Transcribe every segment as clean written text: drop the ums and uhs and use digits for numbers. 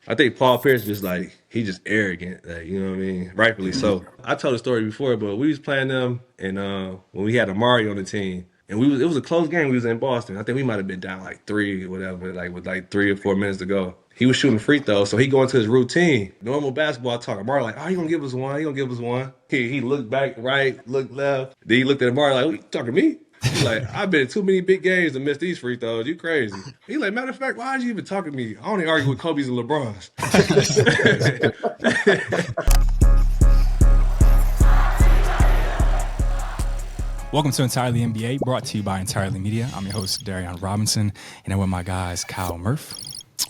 I think Paul Pierce just like he just arrogant, like, you know what I mean? Rightfully so. I told the story before, but we was playing them, and when we had Amari on the team, and it was a close game. We was in Boston. I think we might have been down like three or whatever, like with like 3 or 4 minutes to go. He was shooting free throws, so he go into his routine. Normal basketball talk. Amari like, oh, he gonna give us one. He gonna give us one. He looked back right, looked left. Then he looked at Amari like, what, you talking to me? He like, I've been in too many big games to miss these free throws. You crazy. He like, matter of fact, why did you even talking to me? I only argue with Kobe's and LeBron's. Welcome to Entirely NBA, brought to you by Entirely Media. I'm your host, Darian Robinson, and I'm with my guys, Kyle Murph.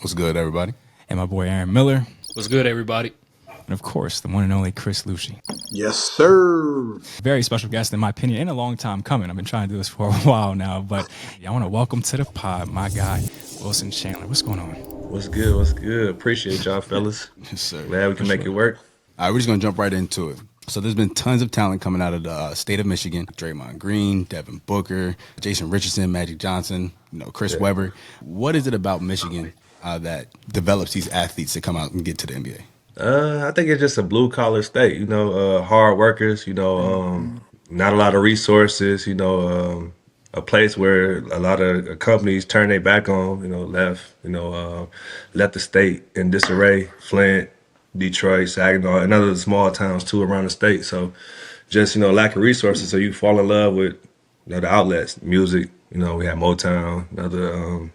What's good, everybody? And my boy, Aaron Miller. What's good, everybody? And, of course, the one and only Chris Lucci. Yes, sir. Very special guest, in my opinion, and a long time coming. I've been trying to do this for a while now, but I want to welcome to the pod my guy, Wilson Chandler. What's going on? What's good? What's good? Appreciate y'all, fellas. Yes, sir. Glad we can make it work. All right, we're just going to jump right into it. So there's been tons of talent coming out of the state of Michigan. Draymond Green, Devin Booker, Jason Richardson, Magic Johnson, Chris Webber. What is it about Michigan that develops these athletes to come out and get to the NBA? I think it's just a blue collar state, hard workers, not a lot of resources, a place where a lot of companies turn their back on, left the state in disarray. Flint, Detroit, Saginaw, and other small towns too around the state. So just, lack of resources. So you fall in love with, the outlets, music, we have Motown, other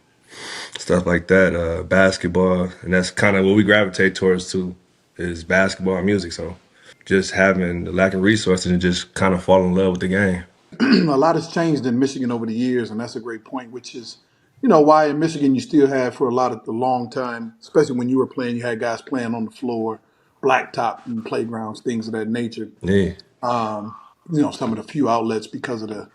stuff like that, basketball. And that's kind of what we gravitate towards too, is basketball and music. So just having the lack of resources and just kind of fall in love with the game. A lot has changed in Michigan over the years, and that's a great point, which is, why in Michigan you still have for a lot of the long time, especially when you were playing, you had guys playing on the floor, blacktop and playgrounds, things of that nature. Yeah. Some of the few outlets because of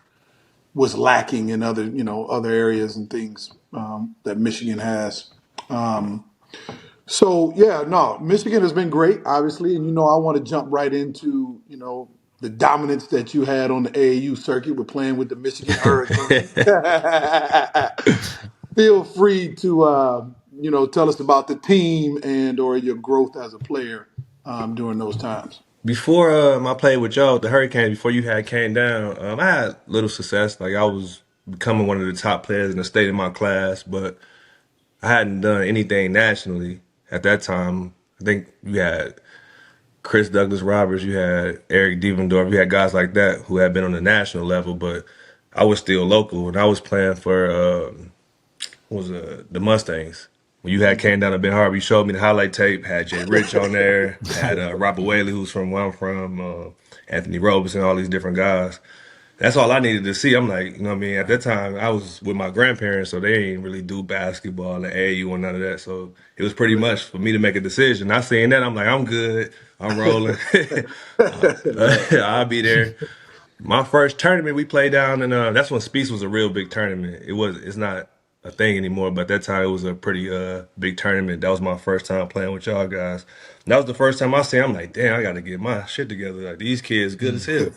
was lacking in other, other areas and things that Michigan has. Michigan has been great, obviously, and I want to jump right into, the dominance that you had on the AAU circuit with playing with the Michigan Hurricanes. Feel free to, tell us about the team and or your growth as a player during those times. Before I played with y'all, the Hurricanes, before you had came down, I had little success. Like I was becoming one of the top players in the state in my class, but I hadn't done anything nationally at that time. I think you had Chris Douglas Roberts, you had Eric Devendorf, you had guys like that who had been on the national level, but I was still local, and I was playing for the Mustangs. When you had came down to Ben Harbor, you showed me the highlight tape, had Jay Rich on there, had Robert Whaley, who's from where I'm from, Anthony Roberson, all these different guys. That's all I needed to see. I'm like, at that time, I was with my grandparents, so they ain't really do basketball and AAU or none of that. So it was pretty much for me to make a decision. Not saying that, I'm like, I'm good. I'm rolling. I'll be there. My first tournament we played down, and that's when Speaks was a real big tournament. It's not a thing anymore, but at that time it was a pretty big tournament. That was my first time playing with y'all guys. And that was the first time I seen. I'm like, damn, I got to get my shit together. Like these kids, good as hell.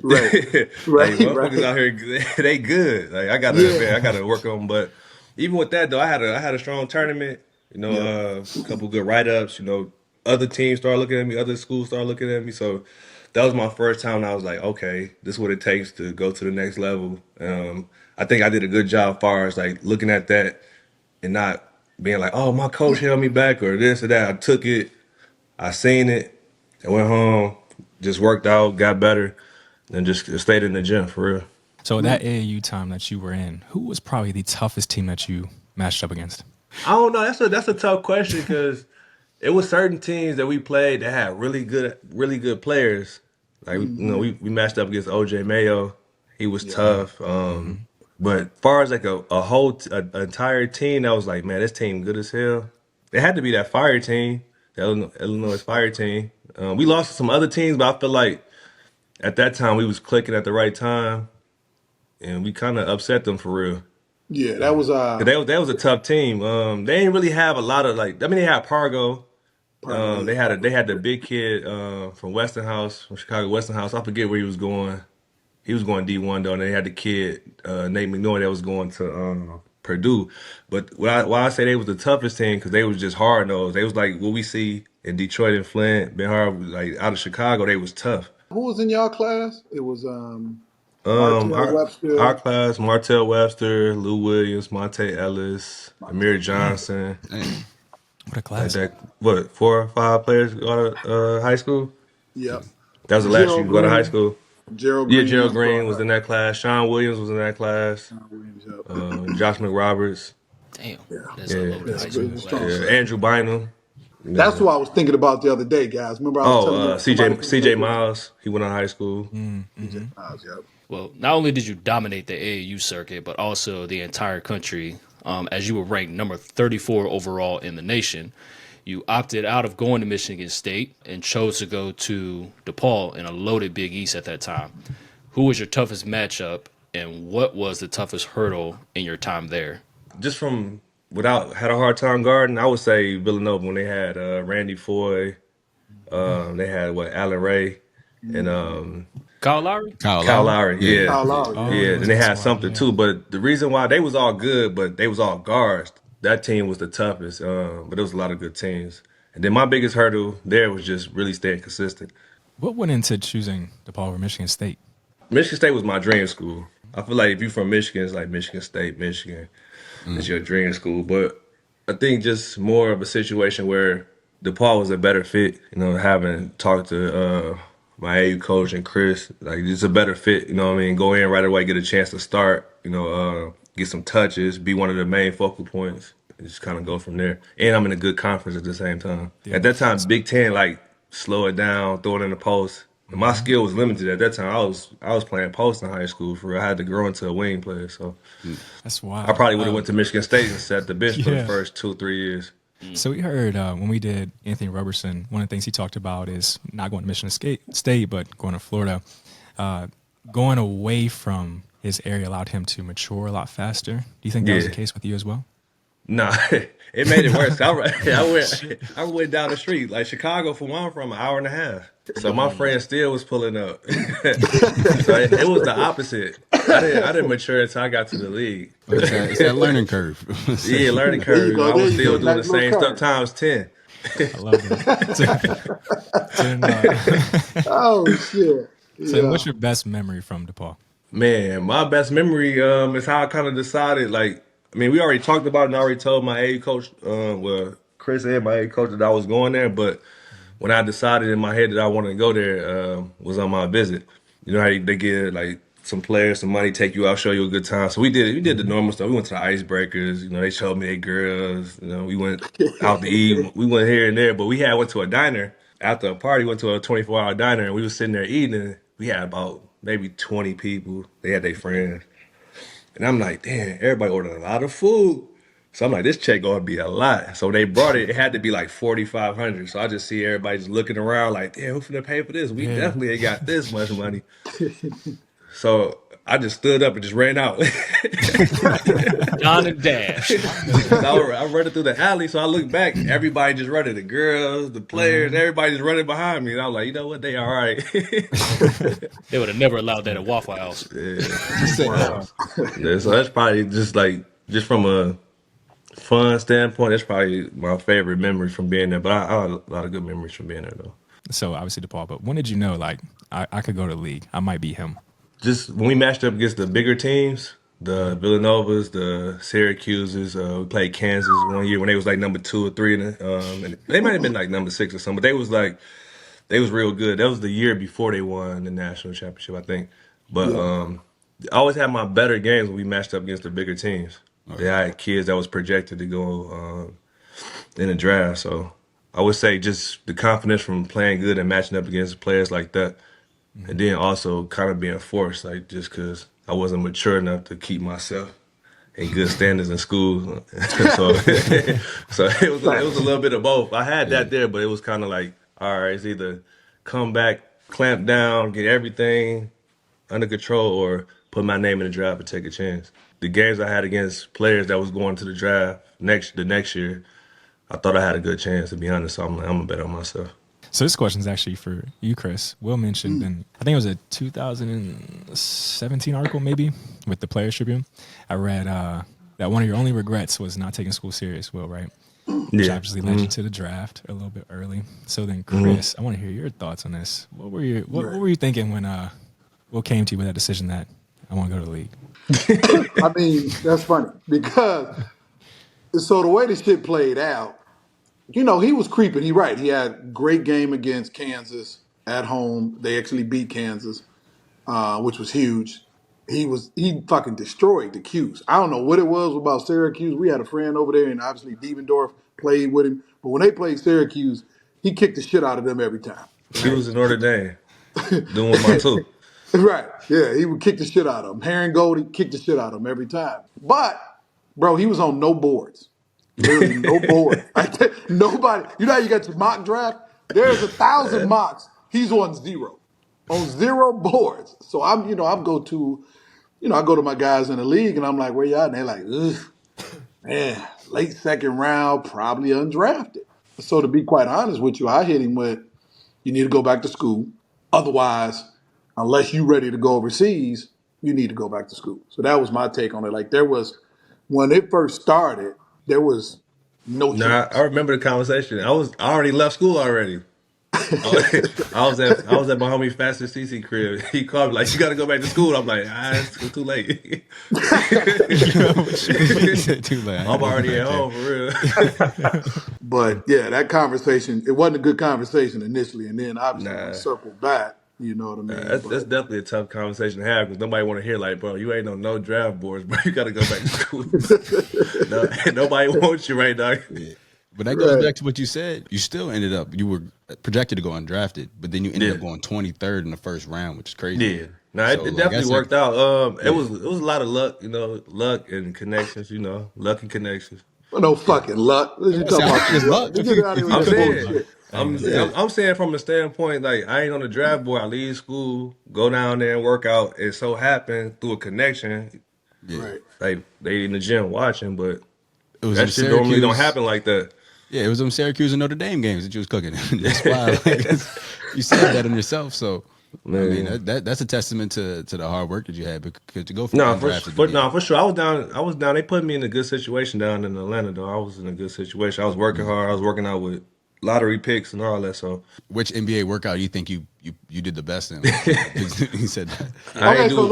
Right, Like motherfuckers out here, they good. Like I gotta work on. 'em. But even with that though, I had a strong tournament. A couple good write ups. Other teams started looking at me. Other schools started looking at me. So that was my first time. And I was like, okay, this is what it takes to go to the next level. I think I did a good job as far as like looking at that and not being like, oh, my coach held me back or this or that. I took it, I seen it, I went home, just worked out, got better, and just stayed in the gym for real. So that AAU time that you were in, who was probably the toughest team that you matched up against? I don't know. That's a tough question because it was certain teams that we played that had really good players. Like we matched up against OJ Mayo. He was tough. But as far as like a whole entire team, that was like, man, this team good as hell. It had to be that fire team, the Illinois fire team. We lost to some other teams, but I feel like at that time we was clicking at the right time, and we kind of upset them for real. Yeah, that was 'Cause they was a tough team. They didn't really have a lot of like. I mean, they had Pargo. They had the big kid from Westinghouse, from Chicago Westinghouse. I forget where he was going. He was going D1 though, and they had the kid Nate McNoy that was going to Purdue. But why I say they was the toughest team, because they was just hard nosed. They was like what we see in Detroit and Flint, Ben Harbor, like out of Chicago. They was tough. Who was in y'all class? It was Um, Martell our our Webster. class: Martell Webster, Lou Williams, Monte Ellis, Amir Johnson. What a Like class. that, what 4 or 5 players go to high school? Yep. That was the last year Gerald you go to high Green. school. Gerald Yeah, Green. Gerald That's Green was right. in that class. Sean Williams was in that class. Williams. Yep. Josh McRoberts. Damn, Yeah. that's a Yeah, loaded high It's school a strong class. yeah. set. Andrew Bynum. You That's know. who I was thinking about the other day, guys. Remember I was telling you somebody from the CJ Lakers? Miles. He went on high school. CJ Miles, yep. Well, not only did you dominate the AAU circuit, but also the entire country, as you were ranked number 34 overall in the nation. You opted out of going to Michigan State and chose to go to DePaul in a loaded Big East at that time. Who was your toughest matchup, and what was the toughest hurdle in your time there? Just from without had a hard time guarding, I would say Villanova when they had Randy Foy. They had Alan Ray and Kyle Lowry? Kyle Lowry. Yeah. Kyle Lowry. Oh, Yeah, he and was they in the had squad, something yeah. too. But the reason why they was all good, but they was all guards. That team was the toughest. But there was a lot of good teams. And then my biggest hurdle there was just really staying consistent. What went into choosing DePaul over Michigan State? Michigan State was my dream school. I feel like if you're from Michigan, it's like Michigan State, Michigan. It's your dream school. But I think just more of a situation where DePaul was a better fit. You know, having talked to my AU coach and Chris, like it's a better fit. You know what I mean? Go in right away, get a chance to start. You know, get some touches, be one of the main focal points. And just kind of go from there. And I'm in a good conference at the same time. Yeah. At that time, Big Ten, like slow it down, throw it in the post. And my skill was limited at that time. I was playing post in high school. For real. I had to grow into a wing player. So That's wild. I probably would have went to Michigan State and set the bench for the Yeah. first 2-3 years. So we heard when we did Anthony Roberson, one of the things he talked about is not going to Michigan State, but going to Florida. Going away from his area allowed him to mature a lot faster. Do you think that was the Yeah. case with you as well? Nah, it made it worse. I went down the street, like Chicago from where I'm from, an hour and a half. So my friend still was pulling up. So it was the opposite. I didn't mature until I got to the league. It's that learning curve. Yeah, learning There you curve. go, I there was you still go. doing the Nice little same stuff curve. times 10. I love that. Oh shit. So Yeah. what's your best memory from DePaul? Man, my best memory is how I kind of decided. Like, I mean, we already talked about it and I already told my AU coach, Chris and my AU coach that I was going there. But when I decided in my head that I wanted to go there, was on my visit. You know how they get like some players some money, take you out, show you a good time. So we did the normal stuff. We went to the icebreakers. You know, they showed me their girls. You know, we went out to eat. We went here and there, but we went to a diner after a party. Went to a 24-hour diner and we was sitting there eating. And we had about maybe 20 people. They had their friends. And I'm like, damn, everybody ordered a lot of food. So I'm like, this check gonna be a lot. So they brought it. It had to be like 4,500. So I just see everybody just looking around like, damn, who's finna pay for this? We definitely ain't got this much money. So I just stood up and just ran out. John and Dash. I running through the alley. So I look back, everybody just running. The girls, the players, everybody just running behind me. And I was like, you know what? They all right. They would have never allowed that at Waffle House. Yeah, so that's probably just from a fun standpoint, that's probably my favorite memory from being there. But I have a lot of good memories from being there, though. So obviously DePaul, but when did you know, like, I could go to the league? I might be him. Just when we matched up against the bigger teams, the Villanovas, the Syracuses, we played Kansas one year when they was like number 2 or 3, and they might have been like number 6 or something. But they was real good. That was the year before they won the national championship, I think. But I always had my better games when we matched up against the bigger teams. Okay. I had kids that was projected to go in the draft, so I would say just the confidence from playing good and matching up against players like that. And then also kind of being forced, like just because I wasn't mature enough to keep myself in good standards in school. so it was a little bit of both. I had that there, but it was kind of like, all right, it's either come back, clamp down, get everything under control, or put my name in the draft and take a chance. The games I had against players that was going to the draft the next year, I thought I had a good chance, to be honest. So I'm like, I'm going to bet on myself. So this question is actually for you, Chris. Will mentioned, and I think it was a 2017 article maybe with the Players Tribune. I read that that one of your only regrets was not taking school serious, Will, right? Which obviously led you to the draft a little bit early. So then, Chris, I want to hear your thoughts on this. What were you thinking when what came to you with that decision that I want to go to the league? I mean, that's funny because so the way this shit played out, he was creeping. He had a great game against Kansas at home. They actually beat Kansas, which was huge. He fucking destroyed the Qs. I don't know what it was about Syracuse. We had a friend over there, and obviously Devendorf played with him. But when they played Syracuse, he kicked the shit out of them every time. He was in Notre Dame doing my too. Right. Yeah, he would kick the shit out of him. Herring Goldie kicked the shit out of him every time. But, bro, he was on no boards. Literally no board. Nobody. You know how you got your mock draft? There's 1,000 mocks. He's on zero. On zero boards. So I go to my guys in the league and I'm like, where you at? And they're like, ugh, man, late second round, probably undrafted. So to be quite honest with you, I hit him with, you need to go back to school. Otherwise, unless you're ready to go overseas, you need to go back to school. So that was my take on it. Like when it first started, there was no chance. Nah, I remember the conversation. I already left school already. I was at my homie Faster CC crib. He called me like, you got to go back to school. I'm like, it's too late. Too late. I'm already at home for real. But yeah, that conversation, it wasn't a good conversation initially, and then obviously when I circled back. You know what I mean? That's definitely a tough conversation to have because nobody want to hear like, bro, you ain't on no draft boards, bro. You got to go back to school. Nobody wants you right now. Yeah. But that goes back to what you said. You still ended up, you were projected to go undrafted, but then you ended up going 23rd in the first round, which is crazy. Yeah. No, it definitely worked out. It was a lot of luck, luck and connections, luck and connections. Well, no fucking luck. What you talking about? I'm saying from a standpoint, like I ain't on the draft board. I leave school, go down there and work out. It so happened through a connection, like they in the gym watching, but that shit normally don't happen like that. Yeah, it was them Syracuse and Notre Dame games that you was cooking. That's why you said that on yourself. So man. I mean, that's a testament to the hard work that you had because to go from for sure. I was down. They put me in a good situation down in Atlanta, though. I was in a good situation. I was working hard. I was working out with lottery picks and all that. So, which NBA workout you think you did the best in? He said that. I ain't do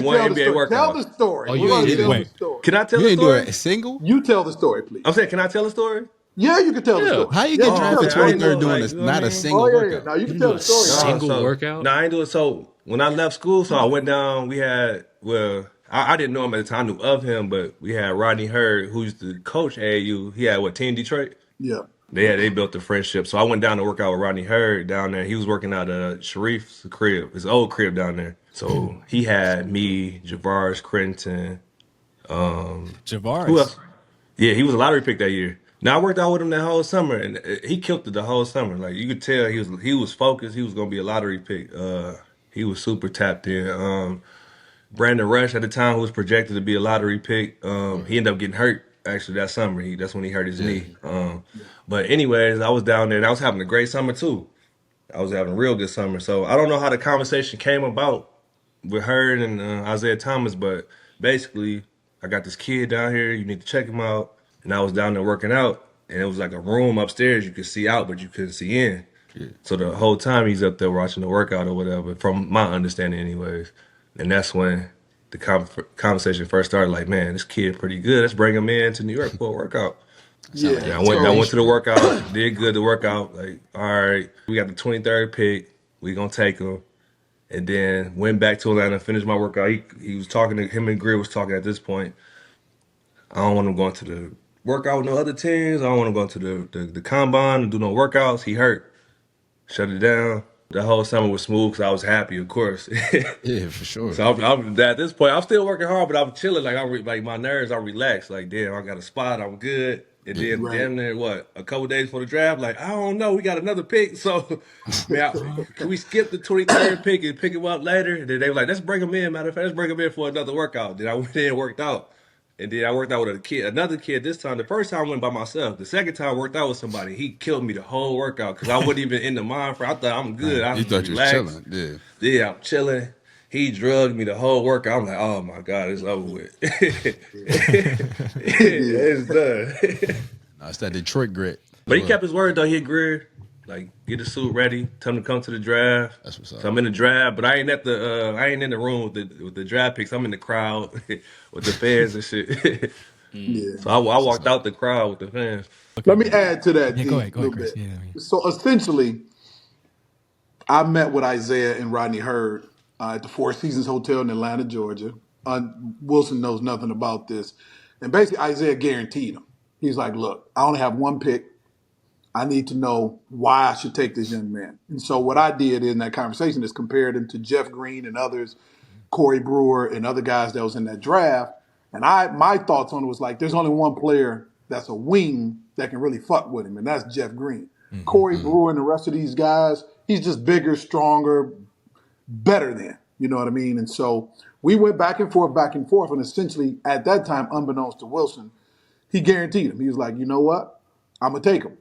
one NBA workout. Tell the story. Oh, you ain't do the story. Can I tell the story? You didn't story? do a single? You tell the story, please. I'm saying, can I tell the story? Yeah, you can tell the story. How you get drafted 23rd doing not a single workout? Now you can tell the story. Single workout? No, I ain't doing so. When I left school, so I went down. I didn't know him at the time. I knew of him, but we had Rodney Hurd, who's the coach at AAU. He had Team Detroit? Yeah. They built a friendship. So I went down to work out with Rodney Hurd down there. He was working out at Sharif's crib, his old crib down there. So he had me, Javaris Crittenton. Javaris? Who else? Yeah, he was a lottery pick that year. Now I worked out with him that whole summer, and he killed it the whole summer. Like you could tell, he was focused. He was gonna be a lottery pick. He was super tapped in. Brandon Rush at the time, who was projected to be a lottery pick, he ended up getting hurt actually that summer. That's when he hurt his knee. But anyways, I was down there, and I was having a great summer too. I was having a real good summer. So I don't know how the conversation came about with Hurd and Isaiah Thomas, but basically, I got this kid down here. You need to check him out. And I was down there working out, and it was like a room upstairs. You could see out, but you couldn't see in. Yeah. So the whole time he's up there watching the workout or whatever, from my understanding anyways. And that's when the conversation first started, like, man, this kid pretty good. Let's bring him in to New York for a workout. I went to the workout, did good to workout. Like, all right, we got the 23rd pick. We going to take him. And then went back to Atlanta, finished my workout. He was talking to him and Greer was talking at this point. I don't want him going to the workout with no other teams. I don't want him going to the combine and do no workouts. He hurt. Shut it down. The whole summer was smooth because I was happy, of course. Yeah, for sure. So I'm at this point, I'm still working hard, but I'm chilling. Like my nerves, I'm relaxed. Like, damn, I got a spot. I'm good. And then damn near, a couple days before the draft, like, I don't know. We got another pick. So, man, can we skip the 23rd pick and pick him up later? And then they were like, let's bring him in. Matter of fact, let's bring him in for another workout. Then I went in and worked out. And then I worked out with another kid this time. The first time I went by myself. The second time I worked out with somebody. He killed me the whole workout because I wasn't even in the mind for. I thought I'm good. You thought you was chilling, Yeah, I'm chilling. He drugged me the whole workout. I'm like, oh my God, it's over with. Yeah. It's done. No, it's that Detroit grit. But he kept his word though. He agreed. Like, get the suit ready. Tell him to come to the draft. That's what's up. So I'm in the draft, but I ain't at the. I ain't in the room with the draft picks. I'm in the crowd with the fans and shit. Yeah. So I walked out the crowd with the fans. Let me add to that, Yeah, D, go a ahead, little Chris. bit. Yeah, So essentially, I met with Isaiah and Rodney Hurd at the Four Seasons Hotel in Atlanta, Georgia. Wilson knows nothing about this. And basically, Isaiah guaranteed him. He's like, look, I only have one pick. I need to know why I should take this young man. And so what I did in that conversation is compared him to Jeff Green and others, Corey Brewer and other guys that was in that draft. And my thoughts on it was like, there's only one player that's a wing that can really fuck with him, and that's Jeff Green. Corey Brewer and the rest of these guys, he's just bigger, stronger, better than. You know what I mean? And so we went back and forth, and essentially at that time, unbeknownst to Wilson, he guaranteed him. He was like, you know what? I'm going to take him.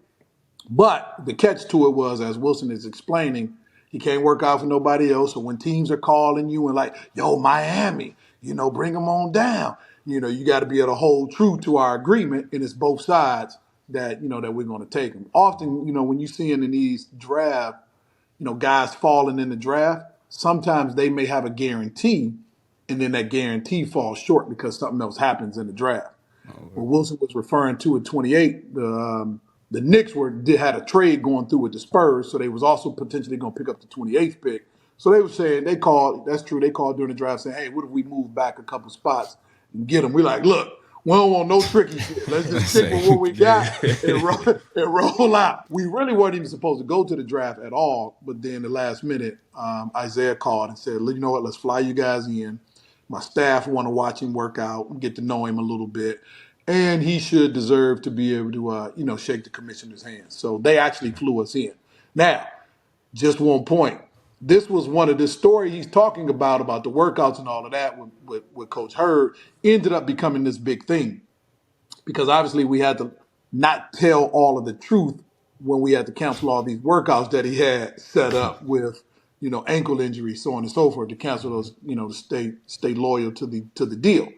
But the catch to it was, as Wilson is explaining, he can't work out for nobody else. So when teams are calling you and like, yo, Miami, bring them on down. You got to be able to hold true to our agreement, and it's both sides that, that we're going to take them. Often, when you see in these draft, guys falling in the draft, sometimes they may have a guarantee, and then that guarantee falls short because something else happens in the draft. What Wilson was referring to at 28, the Knicks had a trade going through with the Spurs, so they was also potentially going to pick up the 28th pick. So they were saying, they called during the draft saying, hey, what if we move back a couple spots and get them? We're like, look, we don't want no tricky shit. Let's just stick with what we got and roll out. We really weren't even supposed to go to the draft at all, but then the last minute, Isaiah called and said, you know what, let's fly you guys in. My staff want to watch him work out and get to know him a little bit. And he should deserve to be able to, shake the commissioner's hand. So they actually flew us in. Now, just one point. This was one of the story he's talking about the workouts and all of that with Coach Hurd, ended up becoming this big thing. Because obviously we had to not tell all of the truth when we had to cancel all these workouts that he had set up with, ankle injuries, so on and so forth, to cancel those, to stay loyal to the deal.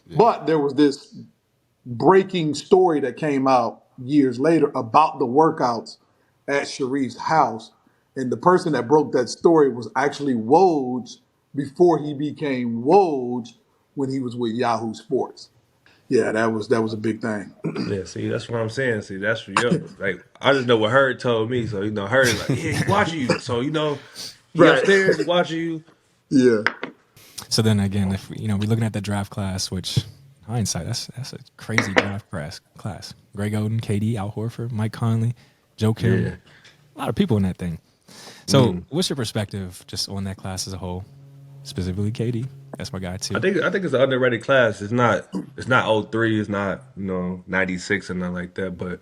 Yeah. But there was this breaking story that came out years later about the workouts at Sharif's house. And the person that broke that story was actually Woj before he became Woj when he was with Yahoo Sports. Yeah, that was a big thing. Yeah, see, that's what I'm saying. See, that's for you. Like, I just know what Hurd told me. So, Hurd is like, yeah, he's watching you. So, he right. upstairs, he watching you. Yeah. So then again, if we're looking at the draft class, which hindsight, that's a crazy draft class. Greg Oden, KD, Al Horford, Mike Conley, Joe Kim. Yeah. A lot of people in that thing. So what's your perspective just on that class as a whole? Specifically KD. That's my guy too. I think it's an underrated class. It's not 03, it's not, 96 and nothing like that. But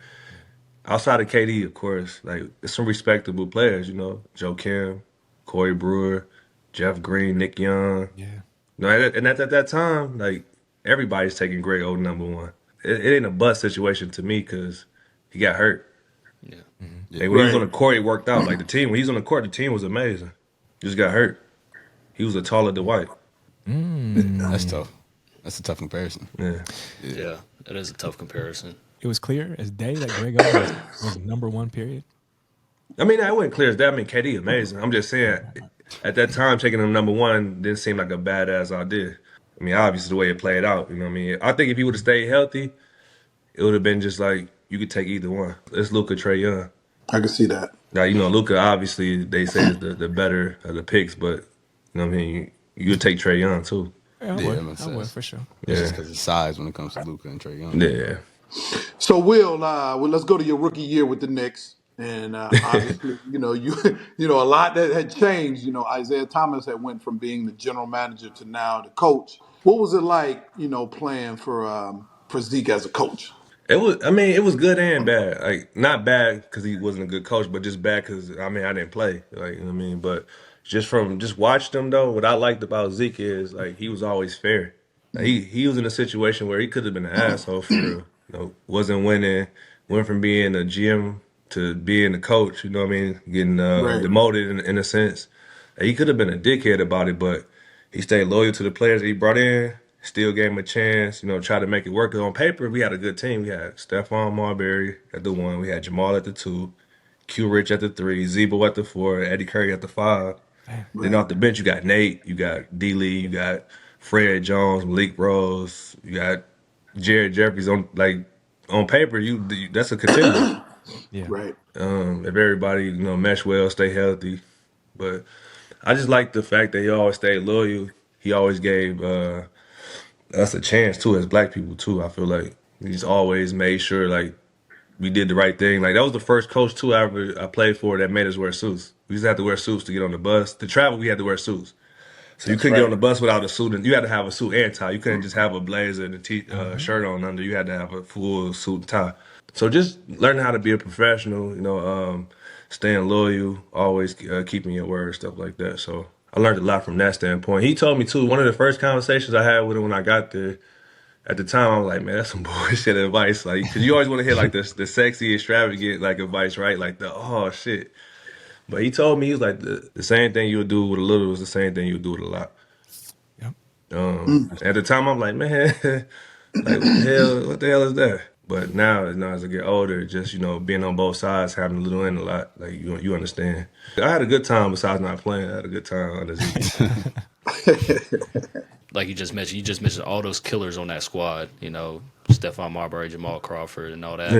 outside of KD, of course, like there's some respectable players, Joe Kim, Corey Brewer, Jeff Green, Nick Young. Yeah. And at that time, like everybody's taking Greg Oden number one. It ain't a bust situation to me because he got hurt. Yeah. Mm-hmm. Like when he was on the court, he worked out. Like the team, when he was on the court, the team was amazing. He just got hurt. He was a taller Dwight. That's tough. That's a tough comparison. Yeah, that is a tough comparison. It was clear as day that Greg Oden was number one, period. I mean, that wasn't clear as day. I mean, KD amazing. I'm just saying, at that time, taking him number one didn't seem like a badass idea. I mean, obviously the way it played out, you know what I mean? I think if he would have stayed healthy, it would have been just like, you could take either one. It's Luka, Trae Young. I can see that. Now, Luka, obviously, they say is the better of the picks, but, you know what I mean? You would take Trae Young, too. Yeah, I would for sure. Yeah. Just because of size when it comes to Luka and Trae Young. Yeah. So, Will, let's go to your rookie year with the Knicks. And obviously, a lot that had changed. Isaiah Thomas had went from being the general manager to now the coach. What was it like, playing for Zeke as a coach? It was good and bad. Like, not bad because he wasn't a good coach, but just bad because, I didn't play. Like, you know what I mean? But just watching him, though, what I liked about Zeke is, like, he was always fair. Like, he was in a situation where he could have been an asshole for real. Wasn't winning, went from being a GM to being a coach, you know what I mean? Getting demoted in a sense. Like, he could have been a dickhead about it, but he stayed loyal to the players that he brought in, still gave him a chance, tried to make it work. 'Cause on paper, we had a good team. We had Stephon Marbury at the 1, we had Jamal at the 2, Q Rich at the 3, Zebo at the 4, Eddie Curry at the 5. Then off the bench, you got Nate, you got D. Lee, you got Fred Jones, Malik Rose, you got Jared Jeffries. On paper, that's a contender. Yeah. Right. If everybody mesh well, stay healthy. But I just like the fact that he always stayed loyal. He always gave us a chance too, as black people too. I feel like he's always made sure like we did the right thing. Like that was the first coach too I played for that made us wear suits. We used to have to wear suits to get on the bus. To travel, we had to wear suits. So you couldn't get on the bus without a suit, and you had to have a suit and tie. You couldn't just have a blazer and a shirt on under. You had to have a full suit and tie. So just learning how to be a professional, staying loyal, always keeping your word, stuff like that. So I learned a lot from that standpoint. He told me too. One of the first conversations I had with him when I got there, at the time I was like, man, that's some bullshit advice. Like, cause you always want to hear like the sexy, extravagant like advice, right? Like oh shit. But he told me, he was like, the same thing you would do with a little is the same thing you would do with a lot. Yep. At the time, I'm like, man, like what the hell is that? But now as I get older, just being on both sides, having a little and a lot, like you understand. I had a good time besides not playing. I had a good time under Zeke. Like you just mentioned all those killers on that squad. Stephon Marbury, Jamal Crawford, and all that.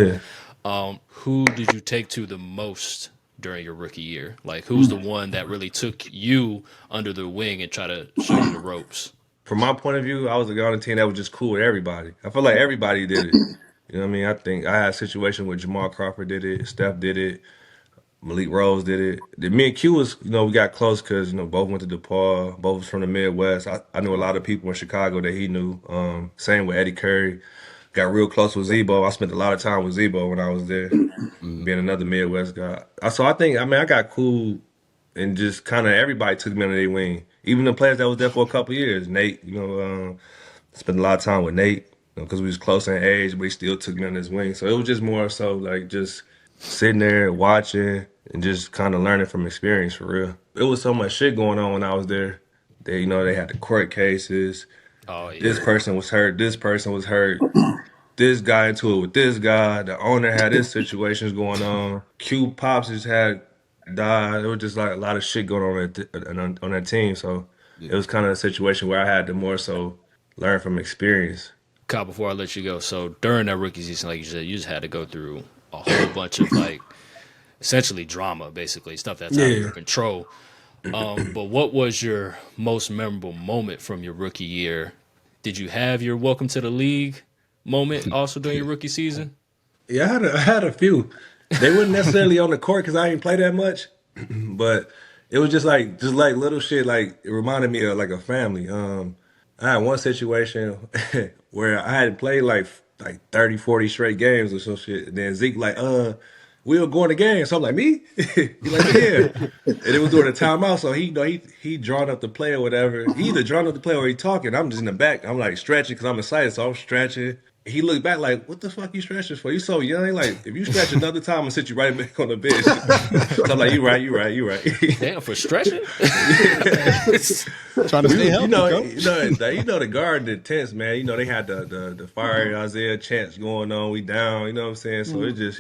Yeah. Who did you take to the most during your rookie year? Like, who's the one that really took you under the wing and tried to show you the ropes? From my point of view, I was a guy on the team that was just cool with everybody. I feel like everybody did it. You know what I mean? I think I had a situation where Jamal Crawford did it, Steph did it, Malik Rose did it. Then me and Q was, we got close because, both went to DePaul, both was from the Midwest. I knew a lot of people in Chicago that he knew. Same with Eddie Curry. Got real close with Zebo. I spent a lot of time with Zebo when I was there, being another Midwest guy. So I think, I got cool and just kind of everybody took me under their wing. Even the players that was there for a couple years. Nate, spent a lot of time with Nate because we was close in age, but he still took me under his wing. So it was just more so like just sitting there watching and just kind of learning from experience for real. It was so much shit going on when I was there. They had the court cases. Oh, yeah. This person was hurt. This person was hurt. This guy into it with this guy. The owner had his situations going on. Q Pops just had died. There was just like a lot of shit going on on that team. So it was kind of a situation where I had to more so learn from experience. Kyle, before I let you go, so during that rookie season, like you said, you just had to go through a whole bunch of like essentially drama, basically stuff that's out of your control. But what was your most memorable moment from your rookie year? Did you have your welcome to the league moment also during your rookie season? Yeah, I had a few. They weren't necessarily on the court because I didn't play that much, but it was just like little shit. Like it reminded me of like a family. I had one situation where I had played like 30, 40 straight games or some shit. And then Zeke like, we were going to games. So I'm like, me? He's like, yeah. And it was during the timeout, so he drawn up the play or whatever. He either drawn up the play or he talking. I'm just in the back. I'm like stretching because I'm excited, so I'm stretching. He looked back like, what the fuck you stretching for? You so young. Like, if you stretch another time, I'm going to sit you right back on the bench. So I'm like, you right. Damn, for stretching? Trying to stay healthy. You know the guard, the tents, man. They had the fire Isaiah chants going on. We down. You know what I'm saying? So it's just,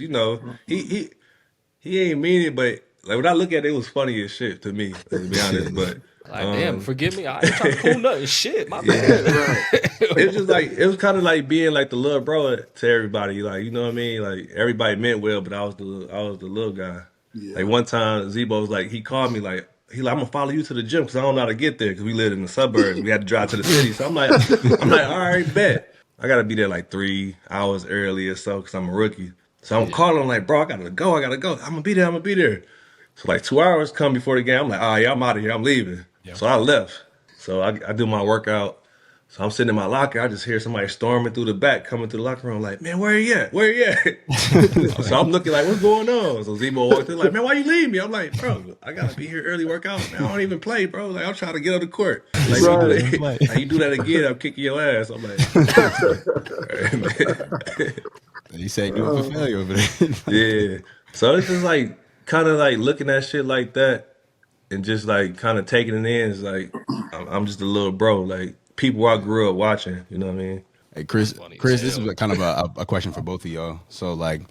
he ain't mean it, but like when I look at it, it was funny as shit to me, to be honest. But like, damn, forgive me. I ain't trying to pull nothing. Shit, my bad. It was just like it was kind of like being like the little bro to everybody. Like, you know what I mean? Like everybody meant well, but I was the little guy. Yeah. Like one time, Zebo was like, he called me like, I'm gonna follow you to the gym because I don't know how to get there because we lived in the suburbs. We had to drive to the city. So I'm like, all right, bet. I gotta be there like 3 hours early or so because I'm a rookie. So I'm calling him like, bro, I gotta go. I'm gonna be there. So like 2 hours come before the game. I'm like, oh yeah, I'm out of here. I'm leaving. Yep. So I left. So I do my workout. So I'm sitting in my locker. I just hear somebody storming through the back, coming through the locker room. Like, man, where you at? So I'm looking like, what's going on? So Zebo walked in like, man, why you leave me? I'm like, bro, I gotta be here early workout. Man, I don't even play, bro. Like, I'm trying to get on the court. Like, you do that again, I'm kicking your ass. I'm like, he said you were a failure over there. Yeah. So it's just like kind of like looking at shit like that. and just like kind of taking it in. It's like I'm just a little bro. Like people I grew up watching. You know what I mean? Hey, Chris, Funny as Chris, this hell. is kind of a question for both of y'all. So, like,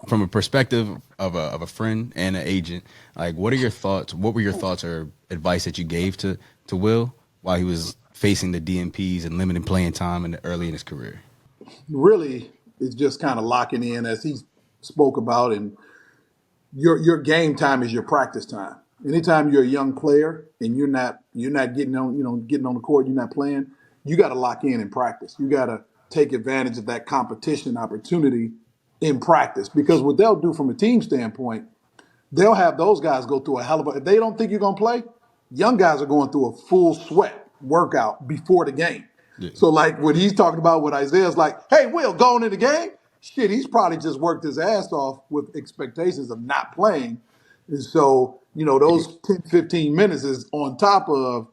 from a perspective of a friend and an agent, like, what are your thoughts? What were your thoughts or advice that you gave to Will while he was facing the DNPs and limited playing time early in his career? Really, it's just kind of locking in as he spoke about, and your game time is your practice time. Anytime you're a young player and you're not getting on getting on the court, you're not playing, you got to lock in practice. You got to take advantage of that competition opportunity in practice, because what they'll do from a team standpoint, they'll have those guys go through a hell of a. If they don't think you're gonna play, young guys are going through a full sweat workout before the game. Yeah. So like what he's talking about with Isaiah's like, hey, Will, going in the game? Shit, he's probably just worked his ass off with expectations of not playing. And so, those 10, 15 minutes is on top of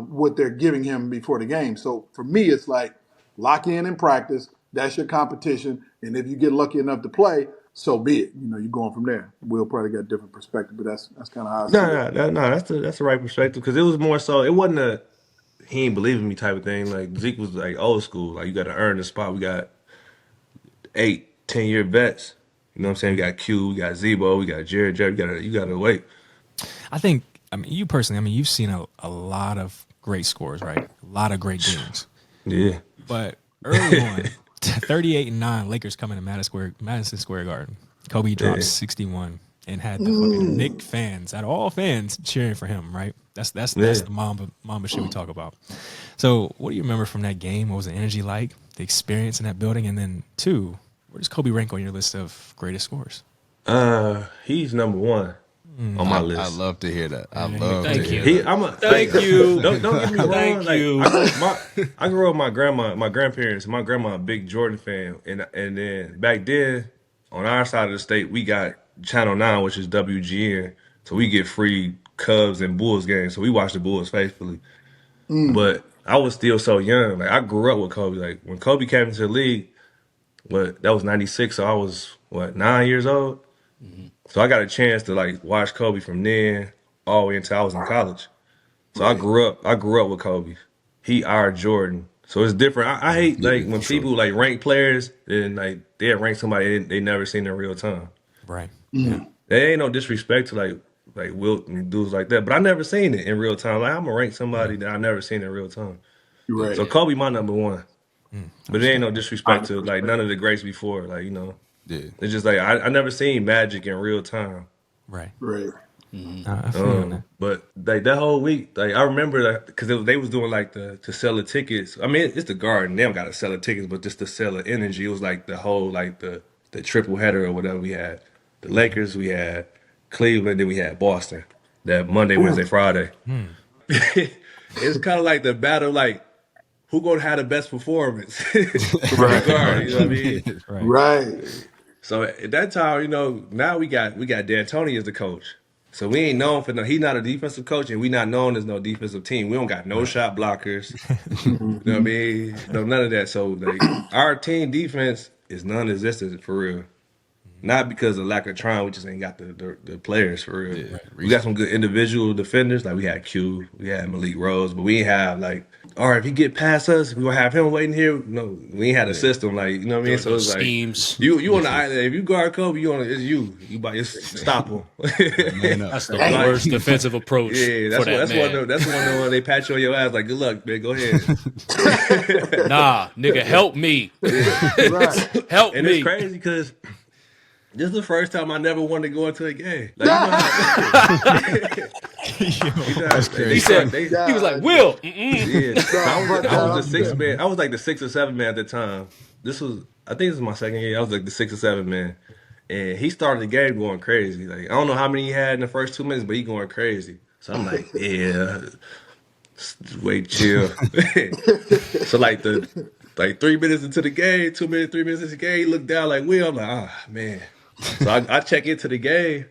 what they're giving him before the game. So for me, it's like lock in practice. That's your competition. And if you get lucky enough to play, so be it. You're going from there. Will probably got a different perspective, but that's kind of how I see it. No. That's the right perspective, because it was more so. It wasn't a he ain't believe in me type of thing. Like Zeke was like old school. Like you got to earn the spot. We got 8, 10 year vets. You know what I'm saying? We got Q, we got Zebo, we got Jared. You gotta wait. I think, I mean, you personally, I mean, you've seen a lot of great scores, right? A lot of great games. Yeah. But early on, 38-9, Lakers coming to Madison Square Garden. Kobe dropped 61 and had the fucking Knicks fans, out of all fans, cheering for him, right? That's the Mamba shit we talk about. So what do you remember from that game? What was the energy like? The experience in that building? And then 2, where does Kobe rank on your list of greatest scorers? He's number 1 on my list. I love to hear that. I love to Thank hear you. that. Thank you. Don't get me wrong. Thank Like, you. I grew up with my grandparents. My grandma a big Jordan fan, and then back then on our side of the state we got Channel 9, which is WGN, so we get free Cubs and Bulls games. So we watch the Bulls faithfully. But I was still so young. Like I grew up with Kobe. Like when Kobe came into the league, that was '96. So I was 9 years old. So I got a chance to like watch Kobe from then all the way until I was in college. So I grew up with Kobe. He our Jordan. So it's different. I hate like when people like rank players and like they rank somebody they never seen in real time. Right. There ain't no disrespect to like Wilt and dudes like that, but I never seen it in real time. Like I'm gonna rank somebody that I never seen in real time. Right. So Kobe my number 1. But there ain't no disrespect to like none of the greats before. Like, Yeah. it's just like I never seen Magic in real time. Right. Right. I feel you on that. But like that whole week, like I remember that because they was doing like to sell the tickets. I mean, it's the Garden; they don't got to sell the tickets, but just to sell the energy. It was like the whole like the triple header or whatever. We had the Lakers, we had Cleveland, then we had Boston. That Monday, Wednesday, Friday. It's kind of like the battle, like who gonna have the best performance? Right. Garden, you know what I mean? Right. So at that time, now we got D'Antoni as the coach. So we ain't known for he's not a defensive coach, and we not known as no defensive team. We don't got no shot blockers. You know what I mean? No, none of that. So like our team defense is non-existent for real. Not because of lack of trying, we just ain't got the players for real. Yeah. We got some good individual defenders, like we had Q, we had Malik Rose, but we ain't have like, all right, if he get past us, we gonna have him waiting here. No, we ain't had a system, like, you know what I mean? So it's like Schemes. you on the island. If you guard Kobe, it's you. You by just stop him. Man up. That's the worst defensive approach Yeah, for that man. that's one they pat you on your ass like, good luck, man. Go ahead. Nah, nigga, help me. Right. Help And me. it's crazy because this is the first time I never wanted to go into a game. Like, you know how, That's crazy. He said, they, he was like, Will. yeah. I was the sixth man. I was like the 6th or 7th man at the time. I think this was my second year. I was like the 6th or 7th man. And he started the game going crazy. Like, I don't know how many he had in the first 2 minutes, but he going crazy. So I'm like, yeah, wait, chill. So like 3 minutes into the game, 2 minutes, 3 minutes into the game, he looked down like Will. I'm like, man. So I check into the game,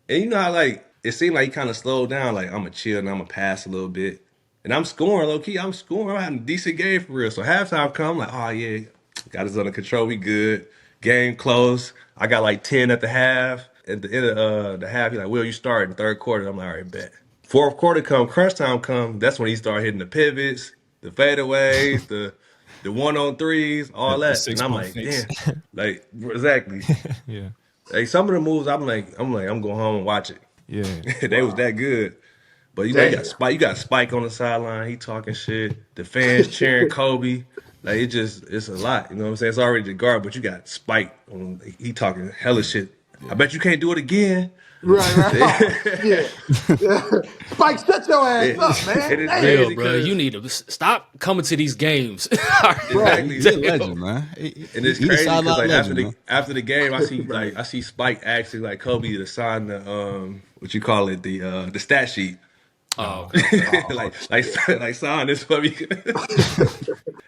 and you know how like it seemed like he kind of slowed down. Like I'm gonna chill and I'm gonna pass a little bit, and I'm scoring low key. I'm scoring. I'm having a decent game for real. So halftime come, like, oh yeah, got us under control. We good. Game close. I got like 10 at the half. At the end of the half, he's like, Will, you start in the third quarter. I'm like, all right, bet. Fourth quarter come, crunch time come. That's when he started hitting the pivots, the fadeaways, the 1-on-3s, all The that. And I'm 6-point like, fakes. damn, like exactly. Yeah. Like some of the moves, I'm going home and watch it. Yeah. They was that good. But you Damn. you got Spike on the sideline. He talking shit. The fans cheering Kobe. Like it's a lot. You know what I'm saying? It's already the guard, but you got Spike on. He talking hella shit. I bet you can't do it again. Right. Yeah. Spike, shut your ass up, man. It is Damn. Real, crazy bro. You because need to stop coming to these games. exactly. He's a legend, man. And it's He's a crazy because sideline like legend, after the game, I see Spike asking like Kobe to sign the what you call it the stat sheet. Oh, like sign this for me.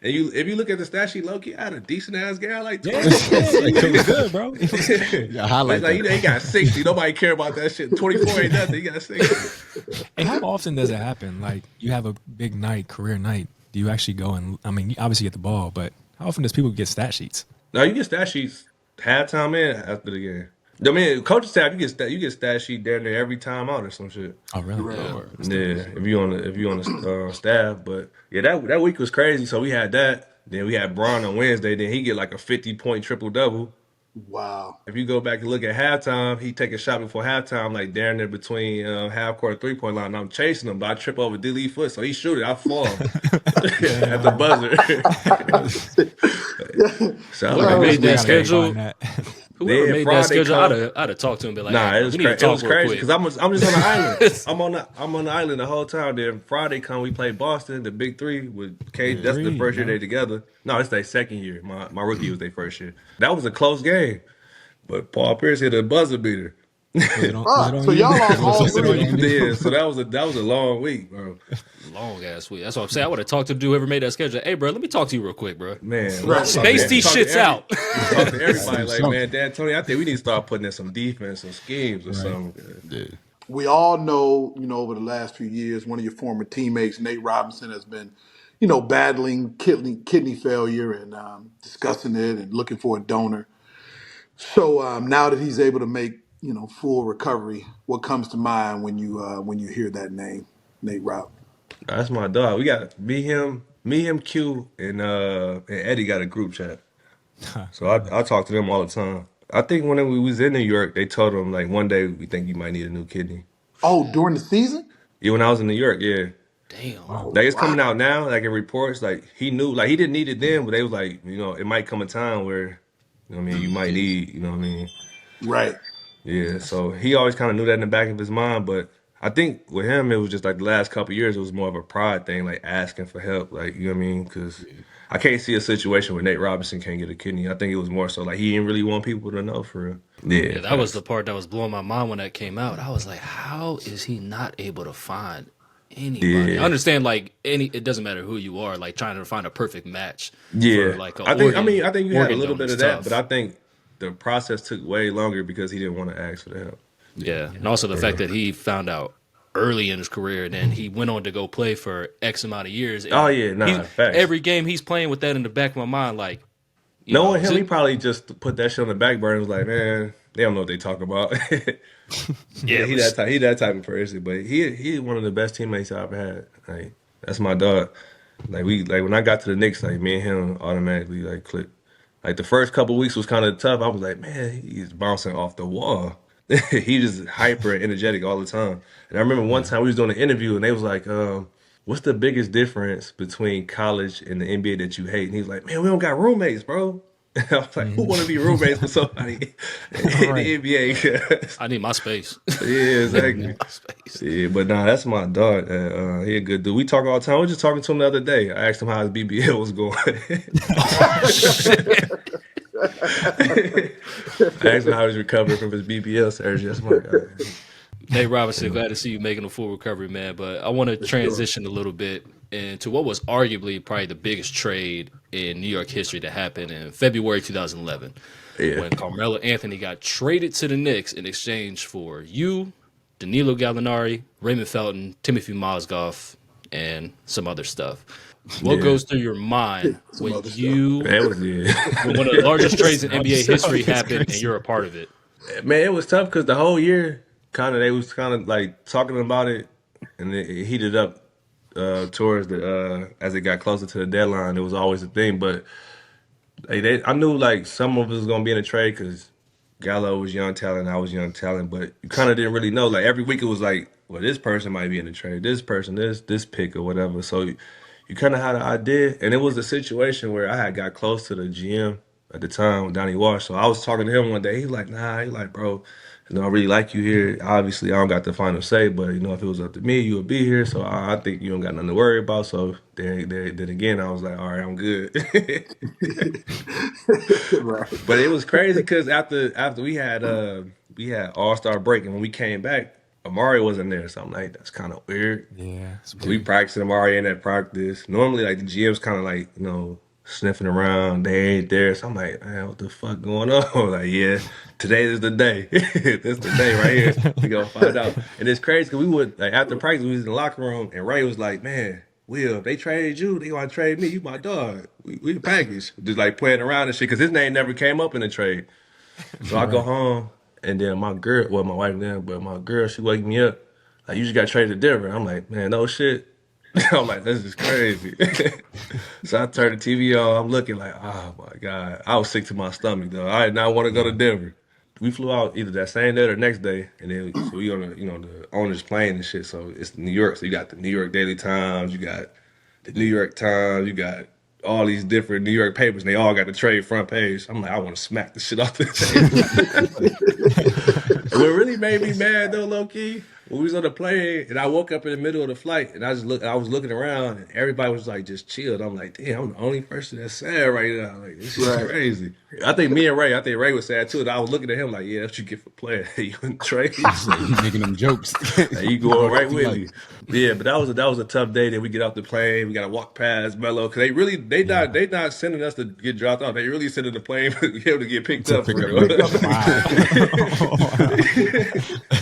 And if you look at the stat sheet, Loki had a decent ass guy like 20. It was good, bro. It was good. Yeah, But highlight it's like that. he got 60. Nobody care about that shit. 24 ain't nothing. He got 60. Hey, how often does it happen? Like, you have a big night, career night. Do you actually go and, I mean, you obviously get the ball, but how often does people get stat sheets? No, you get stat sheets halftime and after the game. I mean, coaching staff, you get stat sheet down there every time out or some shit. Oh, really? Yeah, if you on the staff, but yeah, that week was crazy. So we had that. Then we had Braun on Wednesday. Then he get like a 50-point triple double. Wow. If you go back and look at halftime, he take a shot before halftime, like down there between half court 3-point line. And I'm chasing him, but I trip over D-Lee foot, so he shoot it. I fall at the buzzer. So I was Whoever like, made that gotta schedule, find that. whoever Then made Friday that schedule, come- I'd have talked to him, and be like, Nah, hey, it was we need to crazy. It was talk real crazy quick. because I'm just on the island. I'm on the island the whole time. Then Friday come, we play Boston, the Big Three with K. That's the Three, first year no. they together. No, it's their second year. My rookie was their first year. That was a close game, but Paul Pierce hit a buzzer beater. Was it on So you? y'all lost all Was it on three. you? Yeah, so that was a long week, bro. Long ass week. That's what I'm saying. I would have talked to the dude whoever made that schedule. Hey, bro, let me talk to you real quick, bro. Man, Space these shits out. Talk to everybody like, man, Dad, Tony, I think we need to start putting in some defense, some schemes, or something. Yeah. We all know, over the last few years, one of your former teammates, Nate Robinson, has been, battling kidney failure and discussing it and looking for a donor. So now that he's able to make, full recovery, what comes to mind when you hear that name, Nate Rob? That's my dog. We got me, him, Q, and Eddie got a group chat. So I talk to them all the time. I think when we was in New York, they told him like one day we think you might need a new kidney. Oh, during the season? Yeah, when I was in New York, yeah. Damn. Like it's coming out now, like in reports, like he knew, like he didn't need it then, but they was like, it might come a time where, you might need, you know what I mean? Right. Yeah, so he always kind of knew that in the back of his mind, but I think with him, it was just like the last couple of years, it was more of a pride thing, like asking for help, like, you know what I mean? Because I can't see a situation where Nate Robinson can't get a kidney. I think it was more so like he didn't really want people to know for real. Yeah, that was the part that was blowing my mind when that came out. I was like, how is he not able to find anybody? Yeah. I understand, like, it doesn't matter who you are, like trying to find a perfect match. Yeah, For, like, I think you had a little bit of that, tough. but I think the process took way longer because he didn't want to ask for the help. Yeah, and also the fact that he found out early in his career, and then he went on to go play for X amount of years. And Oh, yeah, facts. every game he's playing with that in the back of my mind, like, Knowing him, he probably just put that shit on the back burner and was like, man, they don't know what they talk about. yeah, he that type of person, but he one of the best teammates I ever had. Like that's my dog. Like when I got to the Knicks, like me and him automatically like clicked. Like the first couple weeks was kind of tough. I was like, man, he's bouncing off the wall. He just hyper and energetic all the time. And I remember one time we was doing an interview and they was like, what's the biggest difference between college and the NBA that you hate? And he was like, man, we don't got roommates, bro. And I was like, who want to be roommates with somebody in the NBA? I need my space. Yeah, exactly. My space. Yeah, but nah, that's my dog. He a good dude. We talk all the time. We were just talking to him the other day. I asked him how his BBL was going. I asked him how he's recovering from his BBL surgery. That's my guy. Nate Robinson, glad to see you making a full recovery, man. But I want to transition a little bit into what was arguably probably the biggest trade in New York history that happened in February 2011. Yeah. When Carmelo Anthony got traded to the Knicks in exchange for you, Danilo Gallinari, Raymond Felton, Timothy Mozgov, and some other stuff. What goes through your mind when other you, That was when one of the largest trades in NBA history happened and you're a part of it? Man, it was tough because the whole year, they was like talking about it and it heated up towards the as it got closer to the deadline. It was always a thing, but I knew like some of us was gonna be in a trade because Gallo was young talent, I was young talent, but you kind of didn't really know. Like every week it was like, well, this person might be in the trade, this person, this pick or whatever. So you kind of had an idea, and it was a situation where I had got close to the GM at the time, Donnie Walsh. So I was talking to him one day. He's like, nah, he's like, bro, I really like you here. Obviously, I don't got the final say, but if it was up to me, you would be here. So I think you don't got nothing to worry about. So then again, I was like, all right, I'm good. Right. But it was crazy because after we had All-Star break, and when we came back, Amari wasn't there. So I'm like, that's kind of weird. Yeah. We practiced Amari in that practice. Normally, like the GM's kind of like sniffing around. They ain't there. So I'm like, man, what the fuck going on? Like, yeah, today is the day. This the day right here. We gonna find out. And it's crazy because we would like after practice, we was in the locker room, and Ray was like, man, Will, if they traded you, they gonna trade me. You my dog. We the package. Just like playing around and shit because his name never came up in the trade. So I go home, and then my girl, well, my wife then, but my girl, she wake me up. Like, you just got traded to Denver. I'm like, man, no shit. I'm like, this is crazy. So I turned the TV on. I'm looking like, oh my God. I was sick to my stomach, though. I did not want to go to Denver. We flew out either that same day or the next day, and then so we on the owner's plane and shit. So it's New York. So you got the New York Daily Times, you got the New York Times, you got all these different New York papers, and they all got the trade front page. I'm like, I want to smack the shit off the table. And what really made me mad though, low key, when we was on the plane, and I woke up in the middle of the flight, and I was looking around, and everybody was like just chilled. I'm like, damn, I'm the only person that's sad right now. Like, this is crazy. I think Ray was sad too. And I was looking at him like, yeah, that's what you get for playing. You in trade. Making them jokes. Like, you going right with me. Yeah, but that was a tough day. Then we get off the plane, we gotta walk past Melo because they not sending us to get dropped off. They really sending the plane for him to get picked up.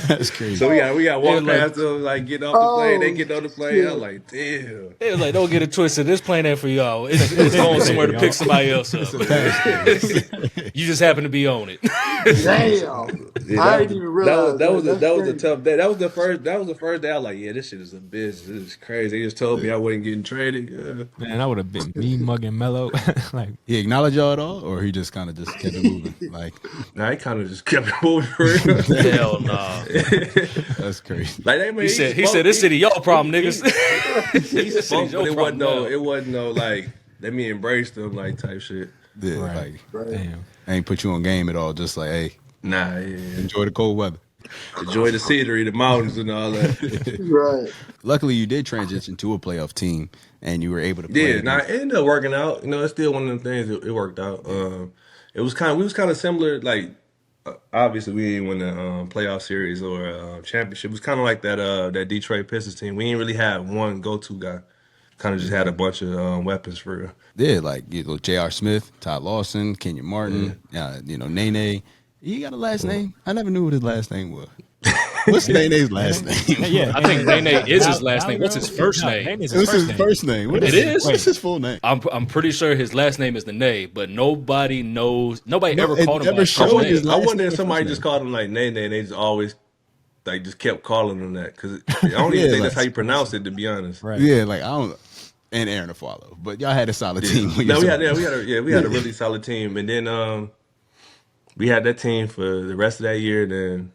That's crazy. So we got walk past them, like getting off the plane. They get on the plane. I'm like, damn. It was like, don't get it twisted. This plane ain't for y'all. It's going somewhere to pick somebody else up. You just happen to be on it. Damn. Yeah, I didn't even realize that was a tough day. That was the first day I was like, yeah, this shit is a business. This is crazy. They just told me I wasn't getting traded. Man, that would have been me mugging Melo. Like, he acknowledged y'all at all, or he just kind of just kept it moving? Like, nah, he kind of just kept it moving for real. Hell nah. That's crazy. Like he said, this city y'all problem, niggas. He spoke, but it wasn't no like let me embrace them like type shit. Yeah, right. like Damn. I ain't put you on game at all. Just like, hey, Nah, enjoy the cold weather. enjoy the scenery, the mountains, and all that. Right. Luckily, you did transition to a playoff team, and you were able to play. Yeah, nah, it ended up working out. It's still one of them things. It worked out. We was kind of similar. Like, obviously, we didn't win the playoff series or championship. It was kind of like that Detroit Pistons team. We didn't really have one go-to guy. Kind of just had a bunch of weapons for real. Yeah, like J.R. Smith, Todd Lawson, Kenyon Martin, Nene. He got a last name? I never knew what his last name was. What's Nene's last name? Yeah, I think Nene is his last name. What's his first name? What's his first name? What It is? What's his full name? I'm pretty sure his last name is Nene, but nobody knows. Nobody ever it called him never by his showed first his name. last I wonder name if or somebody first just name. called him like Nene, and they just always just kept calling him that because I don't even think that's how you pronounce it, to be honest. Right. Yeah, like I don't. And Aaron Aflalo, but y'all had a solid team. No, we had a really solid team, and then we had that team for the rest of that year. Then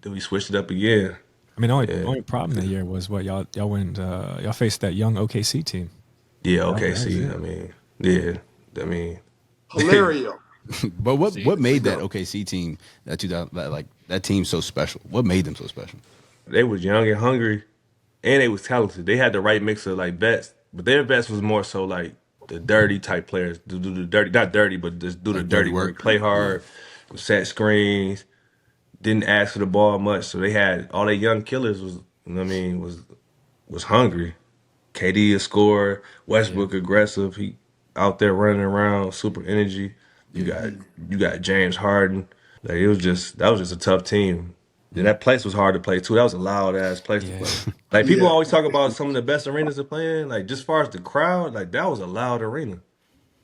we switched it up again. I mean, the only problem that year was what y'all went y'all faced that young OKC team. Yeah, OKC. I mean, Hilario. But what made that OKC team that team so special? What made them so special? they was young and hungry, and they was talented. They had the right mix of like vets, but their vets was more so like the dirty type players. Do the dirty, not dirty, but just do the Like dirty dirty work. work. Play hard, set screens, didn't ask for the ball much. So they had all their young killers was hungry. KD a scorer, Westbrook aggressive. He out there running around, super energy. You got James Harden. Like that was just a tough team. Then that place was hard to play too. That was a loud ass place to play. Like people always talk about some of the best arenas to play in. Like just as far as the crowd, like that was a loud arena.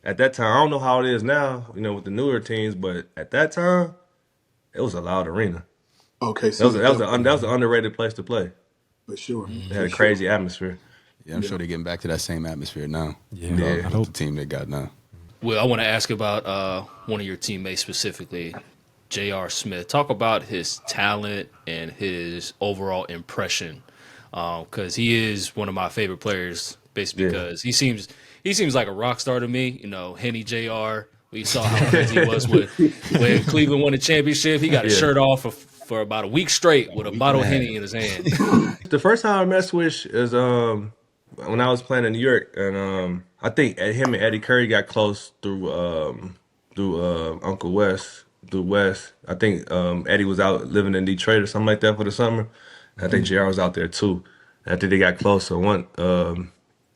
At that time, I don't know how it is now, with the newer teams, but at that time, it was a loud arena. Okay, That was an underrated place to play. For sure. They had a crazy atmosphere. Yeah, I'm sure they're getting back to that same atmosphere now. Yeah. With I hope. the team they got now. Well, I want to ask about one of your teammates specifically, J.R. Smith. Talk about his talent and his overall impression, because he is one of my favorite players, basically because he seems like a rock star to me. You know, Henny J.R. We saw how crazy he was when Cleveland won the championship. He got his shirt off for about a week straight with a bottle of Henny in his hand. The first time I met Swish is when I was playing in New York, and I think him and Eddie Curry got close through Uncle Wes, through Wes. I think Eddie was out living in Detroit or something like that for the summer. I think JR was out there too. And I think they got close. So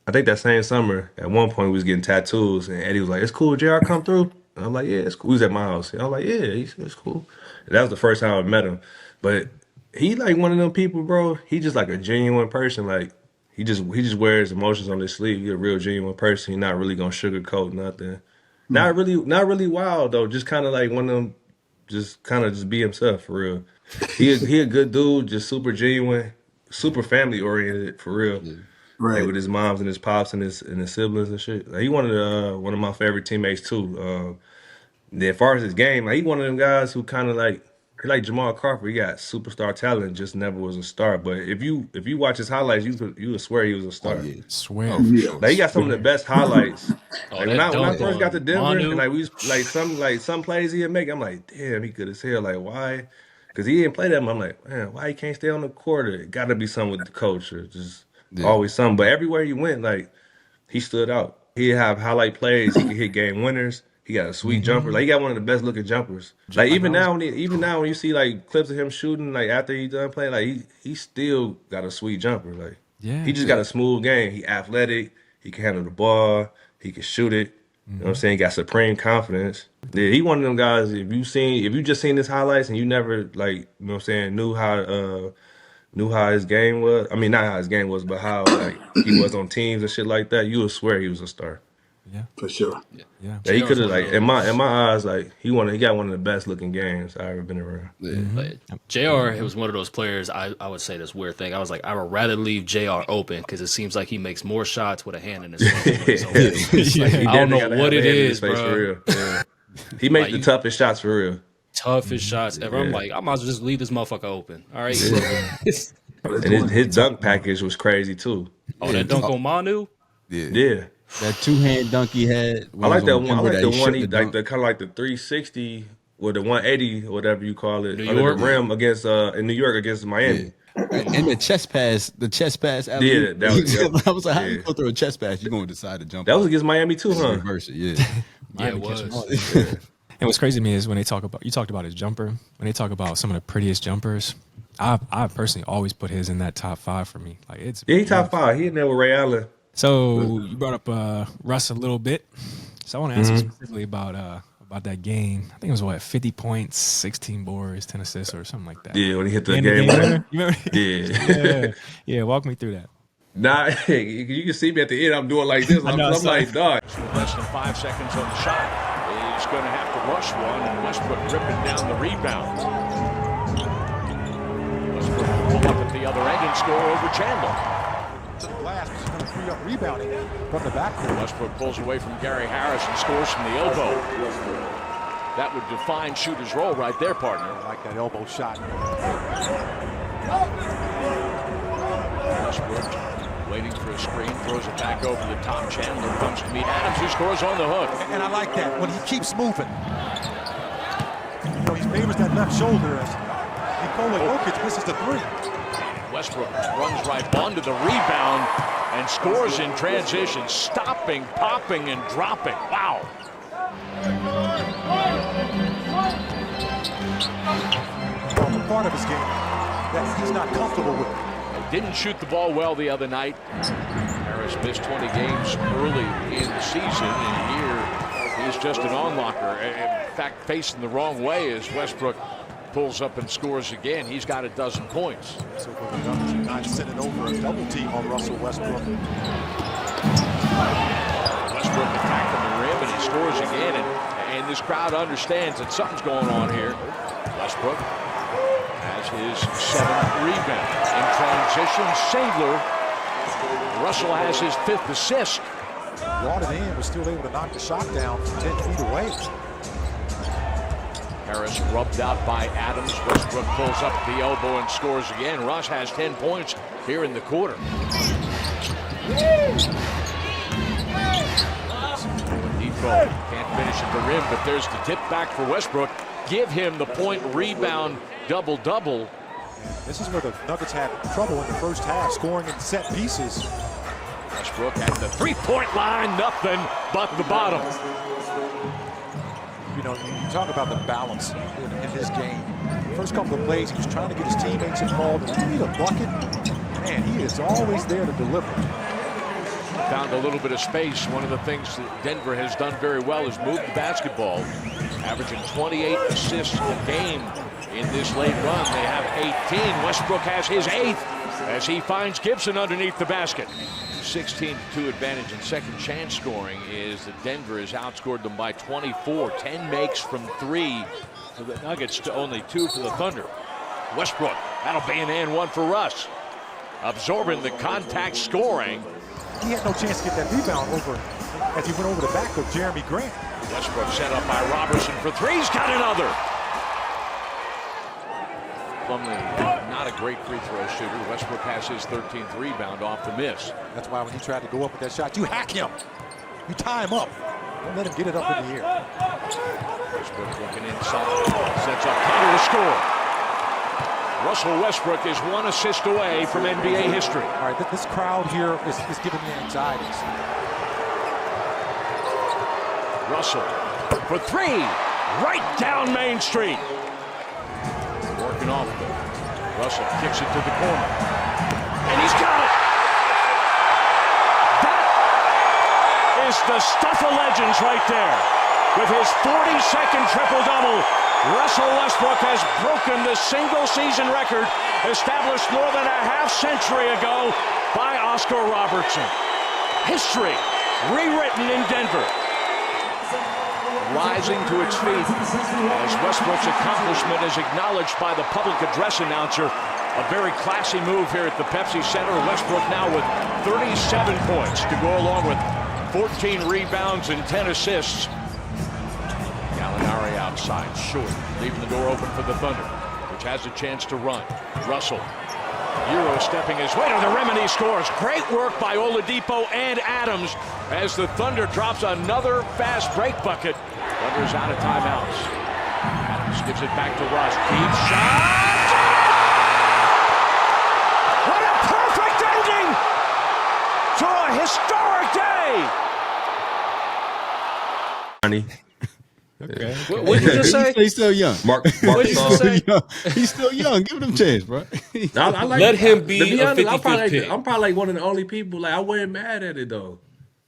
I think that same summer, at one point we was getting tattoos, and Eddie was like, "It's cool, JR come through." And I'm like, "Yeah, it's cool." He was at my house. And I was like, "Yeah, it's cool." And that was the first time I met him. But he like one of them people, bro. He just like a genuine person. Like he just wears emotions on his sleeve. He's a real genuine person. He's not really gonna sugarcoat nothing. Not really wild though. Just kind of like one of them. Just kind of just be himself for real. He a good dude. Just super genuine, super family oriented for real. Yeah. Right. Like with his moms and his pops and his siblings and shit. Like he one of my favorite teammates too. As far as his game, like he one of them guys who kind of like Jamal Crawford. He got superstar talent, just never was a star. But if you watch his highlights, you would swear he was a star. Oh, yeah. Swear. Like he got some of the best highlights. Like when I first got to Denver, Manu. and like we was, some plays he'd make, I'm like, damn, he good as hell. Like why? Because he didn't play that much. I'm like, man, why he can't stay on the court? It got to be something with the coach or just always something. But everywhere he went, like he stood out. He'd have highlight plays. He could hit game winners. He got a sweet jumper. Like he got one of the best looking jumpers. Like even now when you see like clips of him shooting, like after he done playing, like he still got a sweet jumper. Like he just got a smooth game. He athletic. He can handle the ball. He can shoot it. You know what I'm saying? He got supreme confidence. Yeah, he one of them guys. If you just seen his highlights and you never like, you know what I'm saying, knew how his game was. I mean, not how his game was, but how like he was on teams and shit like that. You would swear he was a star. Yeah, For sure. yeah. He could have like in my eyes, like he got one of the best looking games I ever been around. But JR was one of those players. I would say this weird thing. I was like, I would rather leave JR open because it seems like he makes more shots with a hand in his face. I don't know what it is, bro. For real. Yeah. He makes Like, the toughest shots for real. Toughest shots ever. I'm like, I might as well just leave this motherfucker open. All right. And his dunk package was crazy too. Oh, that dunk on Manu? Yeah. That two-hand dunk he had. I like that one. I like the one shouldn't he have like dunked. the kind of like the 360 or the 180 or whatever you call it New under York? the rim against in New York against Miami. And the chest pass. Yeah, that was. I was like, how you go through a chest pass? You're going to decide to jump. That was against Miami too, huh? Reverse it, yeah. Yeah, it was. And what's crazy to me is when they talk about, you talked about his jumper, when they talk about some of the prettiest jumpers, I personally always put his in that top 5 for me. Like it's Yeah, he top 5. He in there with Ray Allen. So you brought up Russ a little bit. So I want to ask you specifically about that game. I think it was 50 points, 16 boards, 10 assists, or something like that. Yeah, when he hit the In game winner. You remember? Yeah. Yeah. Walk me through that. Nah, you can see me at the end. I'm doing like this. I'm like, dog. Less than 5 seconds on the shot. He's going to have to rush one, and Westbrook ripping down the rebound. Westbrook will pull up at the other end and score over Chandler. To the glass, which is going to free up rebounding from the backcourt. Westbrook pulls away from Gary Harris and scores from the elbow. That would define shooter's role right there, partner. I like that elbow shot. Westbrook waiting for a screen, throws it back over the top. Chandler comes to meet Adams, who scores on the hook. And I like that when he keeps moving. You know, he favors that left shoulder as Nikola Jokic misses the 3. Westbrook runs right onto the rebound and scores in transition, stopping, popping, and dropping. Wow. Well, the part of his game that he's not comfortable with. Didn't shoot the ball well the other night. Harris missed 20 games early in the season, and here he's just an onlooker. In fact, facing the wrong way as Westbrook pulls up and scores again. He's got 12 points. So with the numbers, you're not sending over a double team on Russell Westbrook. Westbrook attacking the rim, and he scores again. And this crowd understands that something's going on here. Westbrook has his 7th rebound in transition. Sandler. Russell has his 5th assist. Brought it in, was still able to knock the shot down from 10 feet away. Harris rubbed out by Adams. Westbrook pulls up the elbow and scores again. Russ has 10 points here in the quarter. Depot can't finish at the rim, but there's the tip back for Westbrook. Give him the point, rebound, double-double. This is where the Nuggets had trouble in the first half, scoring in set pieces. Westbrook at the three-point line, nothing but the bottom. You know, you talk about the balance in his game. The first couple of plays, he was trying to get his teammates involved. If you need a bucket, man, he is always there to deliver. Found a little bit of space. One of the things that Denver has done very well is move the basketball, averaging 28 assists a game in this late run. They have 18. Westbrook has his 8th as he finds Gibson underneath the basket. 16-2 advantage in second chance scoring is that Denver has outscored them by 24. 10 makes from 3 for the Nuggets to only 2 for the Thunder. Westbrook, that'll be an and 1 for Russ. Absorbing the contact scoring. He had no chance to get that rebound over as he went over the back of Jeremy Grant. Westbrook set up by Robertson for 3. He's got another. Plumlee, not a great free throw shooter. Westbrook has his 13th rebound off the miss. That's why when he tried to go up with that shot, you hack him. You tie him up. Don't let him get it up in the air. Westbrook looking inside. Sets up Thunder to score. Russell Westbrook is 1 assist away from NBA history. All right, this crowd here is giving me anxieties. Russell for 3. Right down Main Street. Working off it. Russell kicks it to the corner. And he's got it! That is the stuff of legends right there. With his 42nd triple-double, Russell Westbrook has broken the single-season record established more than a half-century ago by Oscar Robertson. History rewritten in Denver. Rising to its feet as Westbrook's accomplishment is acknowledged by the public address announcer. A very classy move here at the Pepsi Center. Westbrook now with 37 points to go along with 14 rebounds and 10 assists. Gallinari outside, short, leaving the door open for the Thunder, which has a chance to run. Russell, Euro stepping his way to the rim and he scores. Great work by Oladipo and Adams as the Thunder drops another fast break bucket. Thunder's out of timeouts. Adams gives it back to Russ. Deep shot! What a perfect ending to a historic day! Okay. What did you just say? He's still young. Mark What did you just say? He's still young. Give him a chance, bro. I like, Let him be to be a honest, 50-50 pick. I'm probably like one of the only people, like, I wasn't mad at it, though.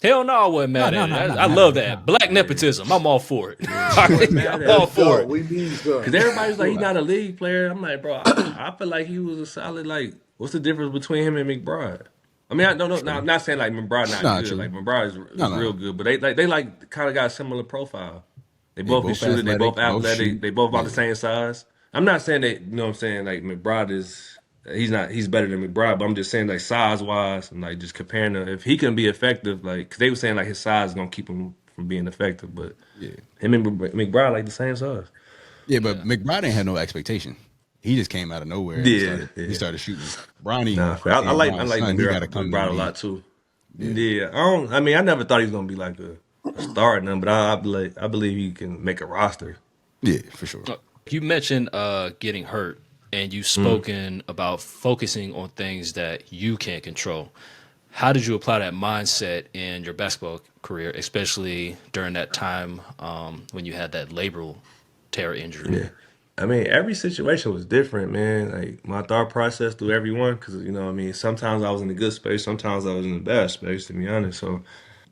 Hell no, I wasn't mad at it. I love that. Black nepotism. I'm all for it. I'm all for it. Because Everybody's like, he's not a league player. I'm like, bro, I feel like he was a solid, like, what's the difference between him and McBride? I mean, I'm not saying, like, McBride not good. True. Like, McBride is real good. But they kind of got a similar profile. They both can shoot it. They both athletic. They both about the same size. I'm not saying that, you know what I'm saying, like, McBride is, he's better than McBride, but I'm just saying, like, size-wise, and, like, just comparing them. If he can be effective, like, because they were saying, like, his size is going to keep him from being effective, but him and McBride, like, the same size. Yeah, but McBride ain't had no expectation. He just came out of nowhere. And he started shooting. Bronny. I like McBride a lot, too. Yeah. I never thought he was going to be, like, a star or nothing, but I believe he can make a roster. Yeah, for sure. You mentioned getting hurt, and you've spoken about focusing on things that you can't control. How did you apply that mindset in your basketball career, especially during that time when you had that labral tear injury? Yeah. I mean, every situation was different, man. Like, my thought process through everyone, because, you know what I mean, sometimes I was in a good space, sometimes I was in a bad space, to be honest. So,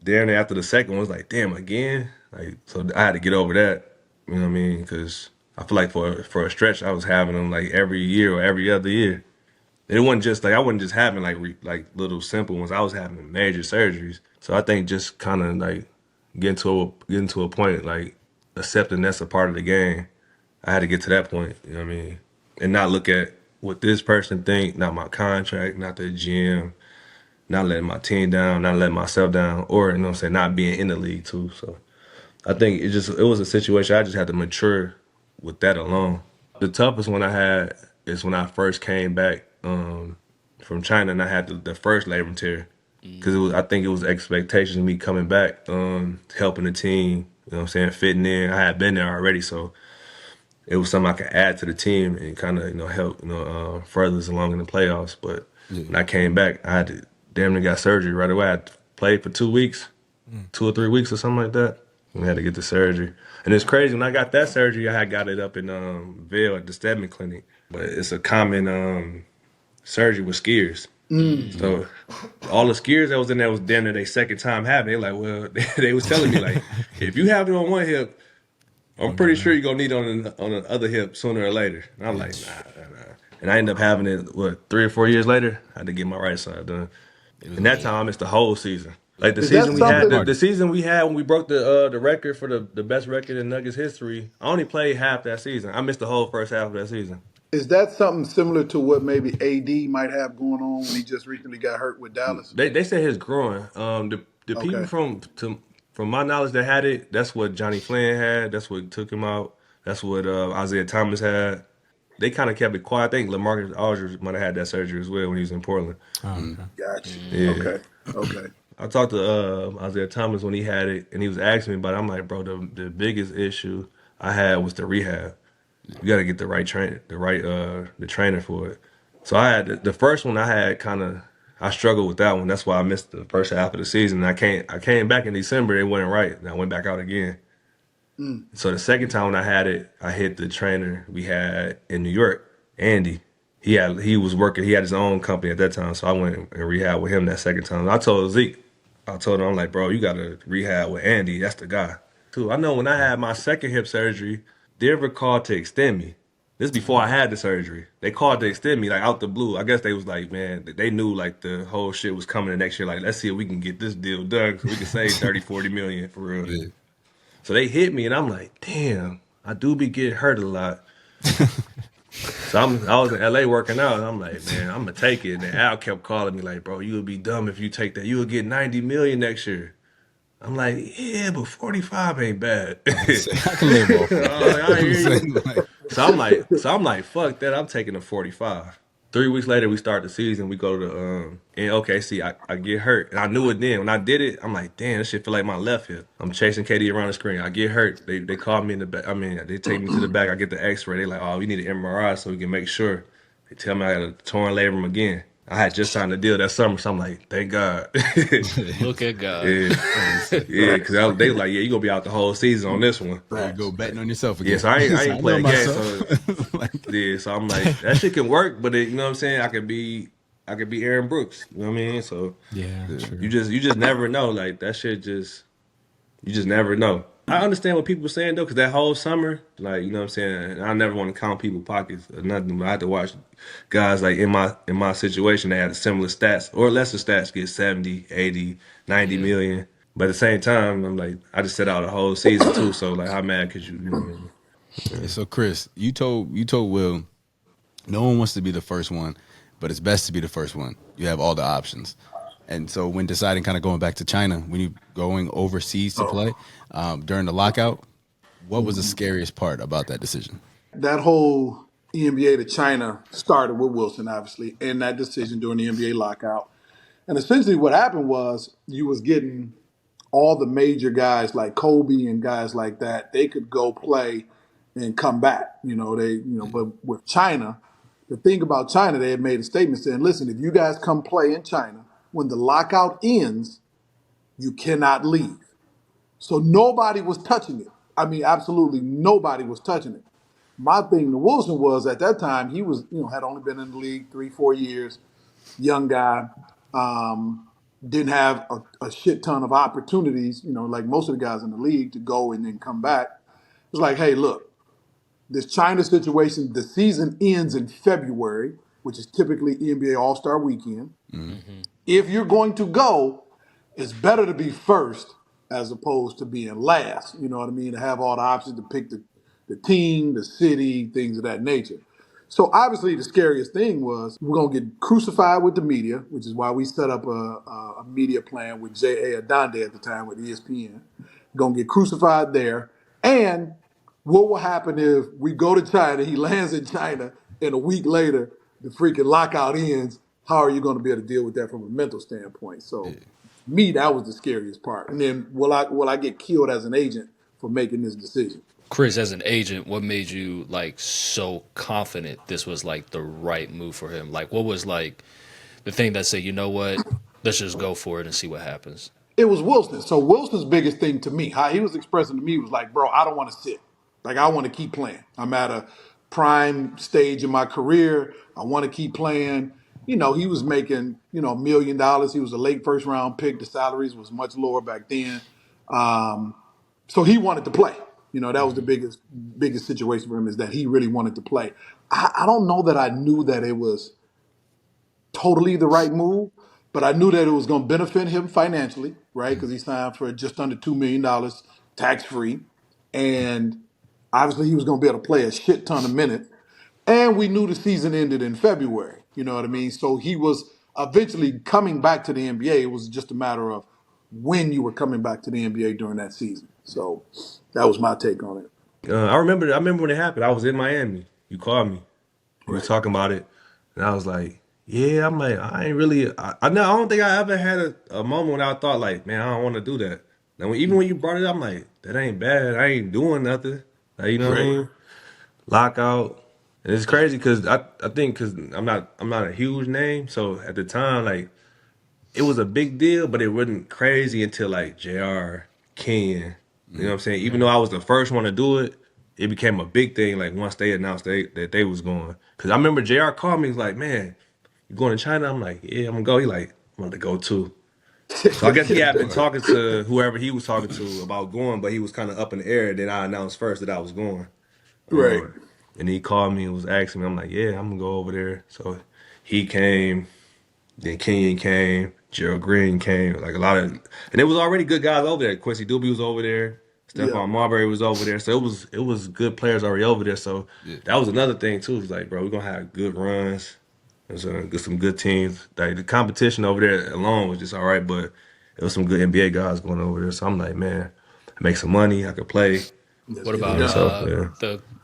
then after the second one, was like, damn, again? Like, so I had to get over that, you know what I mean? Because I feel like for a stretch, I was having them, like, every year or every other year. It wasn't just, like, I wasn't just having, like little simple ones. I was having major surgeries. So I think just kind of, like, getting to a point, like, accepting that's a part of the game. I had to get to that point, you know what I mean? And not look at what this person think, not my contract, not the gym, not letting my team down, not letting myself down, or, you know what I'm saying, not being in the league too. So I think it was a situation I just had to mature with that alone. The toughest one I had is when I first came back from China and I had the first labrum tear. Because I think it was expectations of me coming back, helping the team, you know what I'm saying, fitting in. I had been there already, so it was something I could add to the team and kind of, help, further us along in the playoffs. But when I came back, I had to damn near got surgery right away. I had played for 2 weeks, 2 or 3 weeks or something like that. And I had to get the surgery. And it's crazy, when I got that surgery, I had got it up in Vail at the Stedman Clinic. But it's a common surgery with skiers. So all the skiers that was in there was damn near their second time having it. Like, well, they was telling me, like, if you have it on one hip, I'm pretty sure you're going to need it on the other hip sooner or later. And I'm like, nah. And I ended up having it, 3 or 4 years later, I had to get my right side done. And that time I missed the whole season. Like the Is that season we had, something? the season we had when we broke the record for the best record in Nuggets history, I only played half that season. I missed the whole first half of that season. Is that something similar to what maybe AD might have going on when he just recently got hurt with Dallas? They said his groin. The people Okay. from my knowledge that had it, that's what Johnny Flynn had. That's what took him out. That's what Isaiah Thomas had. They kind of kept it quiet. I think LaMarcus Aldridge might have had that surgery as well when he was in Portland. Gotcha. Yeah. Okay. I talked to Isaiah Thomas when he had it, and he was asking me about it. I'm like, bro, the biggest issue I had was the rehab. You got to get the right trainer, the trainer for it. So I had the first one I had I struggled with that one. That's why I missed the first half of the season. I came back in December, it wasn't right, and I went back out again. So the second time when I had it, I hit the trainer we had in New York, Andy. He was working. He had his own company at that time, so I went and rehab with him that second time. I told Zeke, I'm like, bro, you got to rehab with Andy. That's the guy. Too. I know when I had my second hip surgery, Denver called to extend me. This is before I had the surgery. They called to extend me, like, out the blue. I guess they was like, man, they knew, like, the whole shit was coming the next year. Like, let's see if we can get this deal done so we can save 30, 40 million for real. Yeah. So they hit me, and I'm like, damn, I do be getting hurt a lot. So I was in LA working out, and I'm like, man, I'm gonna take it. And then Al kept calling me like, bro, you would be dumb if you take that. You would get 90 million next year. I'm like, yeah, but 45 ain't bad. I can live off. I hear you. So I'm like, fuck that. I'm taking the 45. 3 weeks later, we start the season. We go to in OKC. I get hurt, and I knew it then. When I did it, I'm like, damn, this shit feel like my left hip. I'm chasing KD around the screen. I get hurt. They call me in the back. I mean, they take me to the back. I get the X-ray. They like, oh, we need an MRI so we can make sure. They tell me I got a torn labrum again. I had just signed a deal that summer, so I'm like, thank God. Look at God. Yeah, because they were like, yeah, you're going to be out the whole season on this one. You go betting on yourself again. Yeah, so I ain't playing games. So I'm like, that shit can work, but you know what I'm saying? I could be Aaron Brooks. You know what I mean? So Yeah, true. you just never know. Like, that shit you just never know. I understand what people are saying, though, because that whole summer, like, you know what I'm saying, I never want to count people's pockets or nothing, but I had to watch guys, like, in my situation, they had similar stats or lesser stats get 70, 80, 90 million. But at the same time, I'm like, I just set out a whole season, too, so, like, how mad could you know what I mean? Yeah, so, Chris, you told Will, no one wants to be the first one, but it's best to be the first one. You have all the options. And so when deciding kind of going back to China, when you're going overseas to play during the lockout, what was the scariest part about that decision? That whole NBA to China started with Wilson, obviously, and that decision during the NBA lockout. And essentially what happened was you was getting all the major guys like Kobe and guys like that, they could go play and come back. But with China, the thing about China, they had made a statement saying, listen, if you guys come play in China, when the lockout ends, you cannot leave. So nobody was touching it. I mean, absolutely nobody was touching it. My thing to Wilson was at that time, he was, had only been in the league 3-4 years, young guy, didn't have a shit ton of opportunities, like most of the guys in the league to go and then come back. It was like, hey, look, this China situation, the season ends in February, which is typically NBA All-Star Weekend. Mm-hmm. If you're going to go, it's better to be first as opposed to being last. You know what I mean? To have all the options to pick the team, the city, things of that nature. So obviously the scariest thing was we're going to get crucified with the media, which is why we set up a media plan with J.A. Adonde at the time with ESPN. Going to get crucified there. And what will happen if we go to China, he lands in China, and a week later the freaking lockout ends? How are you going to be able to deal with that from a mental standpoint? So me, that was the scariest part. And then will I get killed as an agent for making this decision? Chris, as an agent, what made you like so confident this was like the right move for him? Like, what was like the thing that said, you know what, let's just go for it and see what happens? It was Wilson. So Wilson's biggest thing to me, how he was expressing to me was like, bro, I don't want to sit. Like, I want to keep playing. I'm at a prime stage in my career. I want to keep playing. You know, he was making, $1 million. He was a late first round pick. The salaries was much lower back then. So he wanted to play. That was the biggest situation for him, is that he really wanted to play. I don't know that I knew that it was totally the right move, but I knew that it was going to benefit him financially, right? Because he signed for just under $2 million tax free. And obviously he was going to be able to play a shit ton of minutes. And we knew the season ended in February. You know what I mean? So he was eventually coming back to the NBA. It was just a matter of when you were coming back to the NBA during that season. So that was my take on it. I remember when it happened. I was in Miami. You called me. We was talking about it, and I was like, "Yeah." I'm like, I ain't really. I don't think I ever had a moment when I thought like, "Man, I don't want to do that." Now, even when you brought it up, I'm like, "That ain't bad. I ain't doing nothing." Like, you know what I mean? Lockout, and it's crazy because I think because I'm not a huge name, so at the time like it was a big deal, but it wasn't crazy until like Jr. Ken. You know what I'm saying? Even though I was the first one to do it, it became a big thing. Like once they announced that they was going, because I remember Jr. called me. He's like, "Man, you going to China?" I'm like, "Yeah, I'm gonna go." He like, "I'm gonna go too." So I guess he had been talking to whoever he was talking to about going, but he was kind of up in the air. Then I announced first that I was going. Right. And he called me and was asking me. I'm like, "Yeah, I'm gonna go over there." So he came. Then Kenyon came, Gerald Green came, like a lot of, and it was already good guys over there. Quincy Doobie was over there, Stephon Marbury was over there, so it was good players already over there. So that was another thing too. It was like, bro, we're gonna have good runs, there's some good teams. Like the competition over there alone was just all right, but it was some good NBA guys going over there. So I'm like, man, I make some money, I could play. What about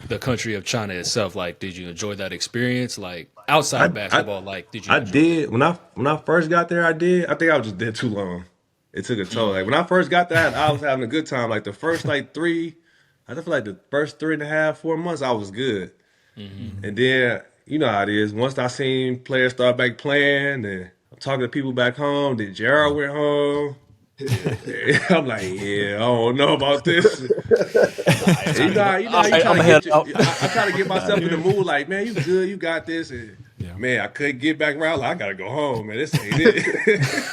the country of China itself? Like, did you enjoy that experience? Like outside of basketball, like did you? I did when I first got there. I did. I think I was just there too long. It took a toll. Like when I first got there, I was having a good time. Like the first like three, I feel like the first 3.5, 4 months, I was good. And then you know how it is. Once I seen players start back playing, and I'm talking to people back home. Then Gerald went home. I'm like, yeah, I don't know about this. I try to get myself in the mood, like, man, you good, you got this, and man, I couldn't get back around. Like, I gotta go home, man. This ain't it.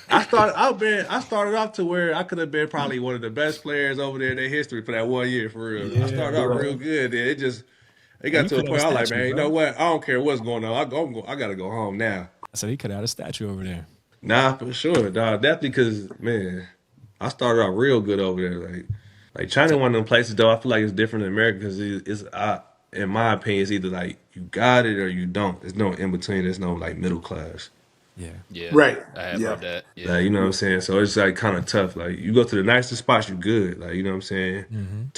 I started off to where I could have been probably one of the best players over there in their history for that 1 year, for real. I started off real good. Then it got to a point I was like, man, you know what? I don't care what's going on. I gotta go home now. So he could have had a statue over there. Nah, for sure, dog. Definitely because, man, I started out real good over there. Like China, one of them places though. I feel like it's different in America because in my opinion, it's either like you got it or you don't. There's no in between. There's no like middle class. Yeah, right. I have heard that. Yeah, like, you know what I'm saying. So it's like kind of tough. Like you go to the nicest spots, you good. Like you know what I'm saying.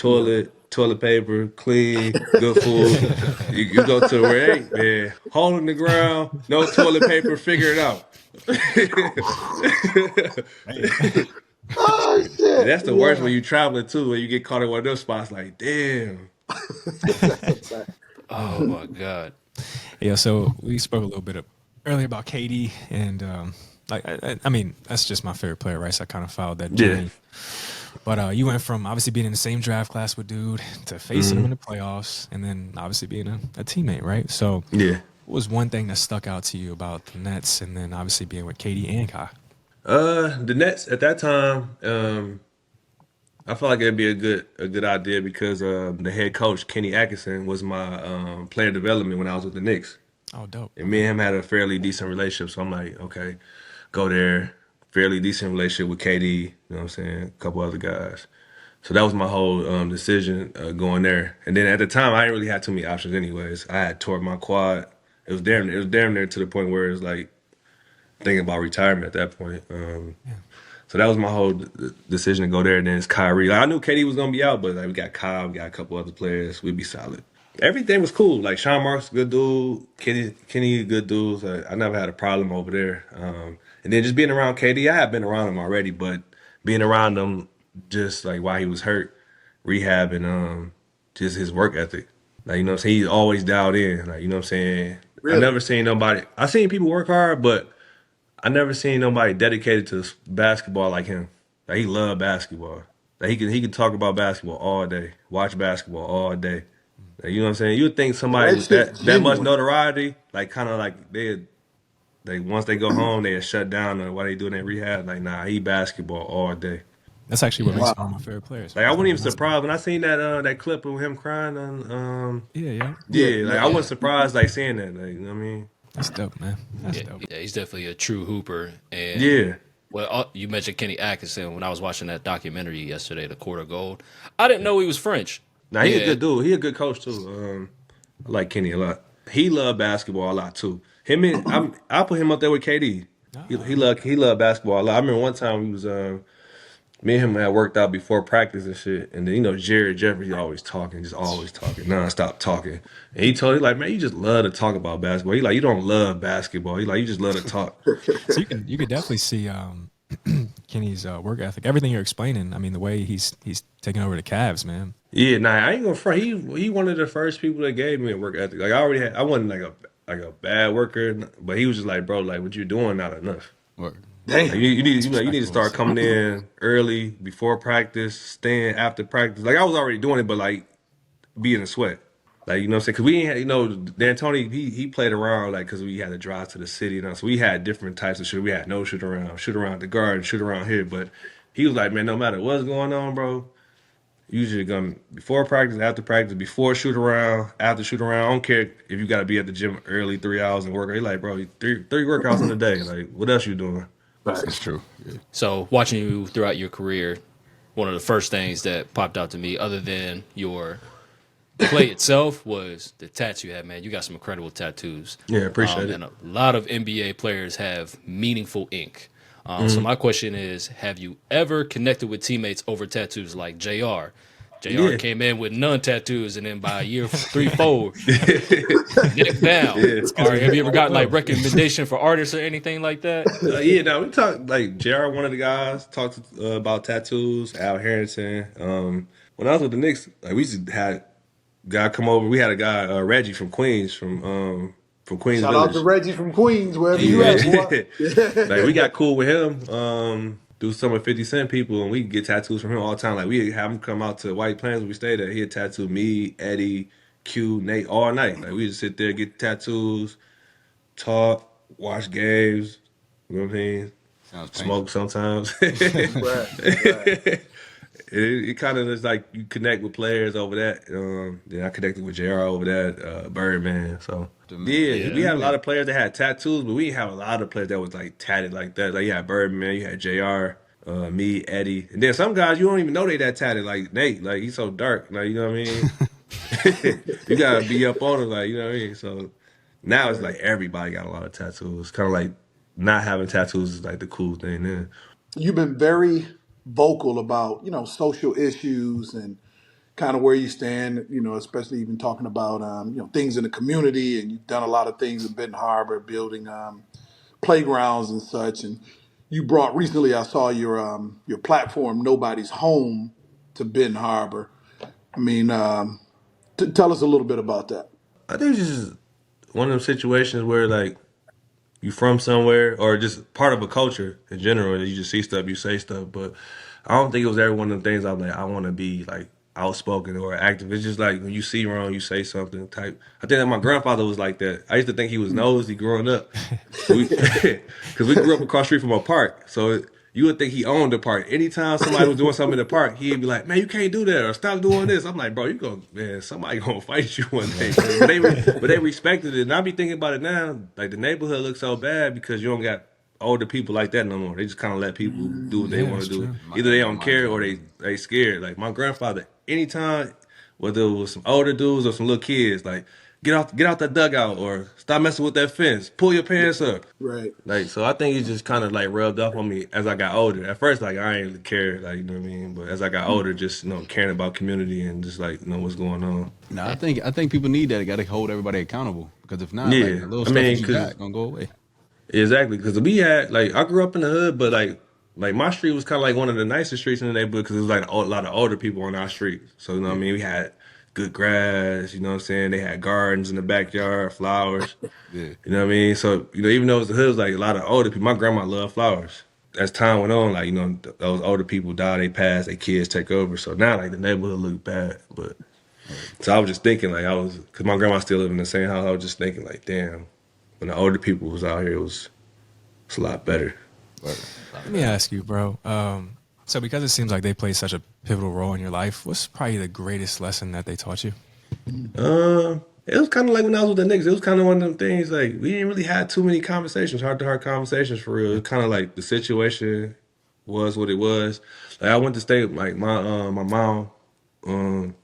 Toilet paper, clean, good food. you go to where ain't, man, hole in the ground, no toilet paper, figure it out. Oh shit! That's the worst when you traveling too, when you get caught in one of those spots. Like, damn. Oh my God. Yeah. So we spoke a little bit earlier about KD, and I mean, that's just my favorite player, right? So I kind of followed that journey. Yeah. But you went from obviously being in the same draft class with dude to facing him in the playoffs, and then obviously being a teammate, right? So what was one thing that stuck out to you about the Nets, and then obviously being with KD and Kai? The Nets at that time, I felt like it'd be a good idea because the head coach Kenny Atkinson was my player development when I was with the Knicks. Oh, dope. And me and him had a fairly decent relationship, so I'm like, okay, go there. Fairly decent relationship with KD, you know what I'm saying? A couple other guys. So that was my whole decision going there. And then at the time, I didn't really have too many options anyways. I had tore my quad. It was damn near to the point where it's like thinking about retirement at that point. So that was my whole decision to go there. And then it's Kyrie. Like, I knew KD was gonna be out, but like we got Kyle, we got a couple other players. We'd be solid. Everything was cool. Like Sean Marks, good dude. Kenny, good dudes. I never had a problem over there. And then just being around KD, I had been around him already, but being around him just like while he was hurt, rehab and just his work ethic. Like, you know what I'm saying? He's always dialed in. Like, you know what I'm saying? Really? I never seen nobody. I seen people work hard, but I never seen nobody dedicated to basketball like him. Like he loved basketball. Like he could talk about basketball all day, watch basketball all day. Like, you know what I'm saying? You would think somebody with that much notoriety, like kind of like they once they go home they shut down or while they doing their rehab. Like nah, he basketball all day. That's actually what makes him one of my favorite players. Like I wasn't even surprised when I seen that clip of him crying on Yeah. like I wasn't surprised like seeing that. Like you know what I mean? That's dope, man. That's dope. Yeah, he's definitely a true hooper. And Yeah. well, you mentioned Kenny Atkinson. When I was watching that documentary yesterday, The Court of Gold, I didn't know he was French. Nah, he a good dude. He a good coach too. I like Kenny a lot. He loved basketball a lot too. Him and I put him up there with KD. He loved basketball a lot. I remember one time we was me and him had worked out before practice and shit. And then you know Jared Jeffrey always talking, nonstop talking. And he told me like, man, you just love to talk about basketball. He like you don't love basketball. He like you just love to talk. So you could definitely see Kenny's work ethic. Everything you're explaining. I mean, the way he's taking over the Cavs, man. Yeah, nah, I ain't gonna front. He one of the first people that gave me a work ethic. Like I wasn't like a bad worker, but he was just like, bro, like what you doing not enough. Word. Like, you need to start coming in early before practice, staying after practice. Like I was already doing it, but like be in a sweat. Like you know what I'm saying? Because we ain't had, you know, D'Antoni he played around like because we had to drive to the city, you know. So we had different types of shoot. We had no shoot around the guard, shoot around here. But he was like, man, no matter what's going on, bro. Usually come before practice, after practice, before shoot around, after shoot around. I don't care if you got to be at the gym early 3 hours and work. He's like, bro, three workouts in a day. Like, what else you doing? That's true. Yeah. So watching you throughout your career, one of the first things that popped out to me, other than your play itself, was the tats you had, man. You got some incredible tattoos. Yeah, appreciate it. And a lot of NBA players have meaningful ink. So my question is, have you ever connected with teammates over tattoos like JR? JR came in with none tattoos, and then by year 3, 4, Nick down. Or have you ever gotten like recommendation for artists or anything like that? We talked like JR, one of the guys, talked about tattoos. Al Harrington. When I was with the Knicks, like we used to have a guy come over. We had a guy Reggie from Queens from Queens. Shout Village. out to Reggie from Queens, wherever you at. Boy. Like we got cool with him. Do some of 50 Cent people, and we get tattoos from him all the time. Like we have him come out to White Plains where we stayed at. He'd tattoo me, Eddie, Q, Nate all night. Like we just sit there, get tattoos, talk, watch games. You know what I mean? Smoke sometimes. Right. It kind of is like you connect with players over that. Then I connected with JR over that, Birdman. So we had a lot of players that had tattoos, but we didn't have a lot of players that was like tatted like that. Like you had Birdman, you had JR, me, Eddie, and then some guys you don't even know they that tatted. Like Nate, like he's so dark. Like you know what I mean? You gotta be up on him, like you know what I mean. So now it's like everybody got a lot of tattoos. Kind of like not having tattoos is like the cool thing. Then You've been very vocal about, social issues and kind of where you stand, especially even talking about, things in the community. And you've done a lot of things in Benton Harbor, building playgrounds and such. And you brought recently, I saw your platform, Nobody's Home, to Benton Harbor. I mean, tell us a little bit about that. I think it's just one of them situations where like you from somewhere or just part of a culture in general. You just see stuff, you say stuff, but I don't think it was ever one of the things I'm like, I want to be like outspoken or active. It's just like when you see wrong, you say something type. I think that my grandfather was like that. I used to think he was nosy growing up. Because we grew up across the street from a park. So you would think he owned the park. Anytime somebody was doing something in the park, he'd be like, man, you can't do that or stop doing this. I'm like, bro, somebody gonna fight you one day. But they respected it. And I be thinking about it now, like the neighborhood looks so bad because you don't got older people like that no more. They just kind of let people do what they Yeah, want to that's do. true. Either they My don't mind care is or they scared. Like my grandfather, anytime, whether it was some older dudes or some little kids, like get out that dugout or stop messing with that fence, pull your pants up. Right. Like so, I think it just kind of like rubbed off on me as I got older. At first, like I ain't really care, like you know what I mean. But as I got older, just caring about community and just like what's going on. No, I think people need that. They got to hold everybody accountable because if not, like Yeah, the little I stuff that mean, you cause got gonna go away. exactly, because we had like I grew up in the hood, but like my street was kind of like one of the nicest streets in the neighborhood because it was like a lot of older people on our street. So you know what I mean, we had good grass. You know what I'm saying? They had gardens in the backyard, flowers. Yeah. You know what I mean? So even though it was the hood, it was like a lot of older people. My grandma loved flowers. As time went on, like those older people die, they pass, their kids take over. So now like the neighborhood look bad, but so I was just thinking like because my grandma still lived in the same house. I was just thinking like, damn, when the older people was out here, it's a lot better. Let me ask you, bro. So because it seems like they play such a pivotal role in your life, what's probably the greatest lesson that they taught you? It was kind of like when I was with the Knicks. It was kind of one of them things like we didn't really have too many conversations, heart-to-heart conversations for real. It kind of like the situation was what it was. Like I went to state, like my mom um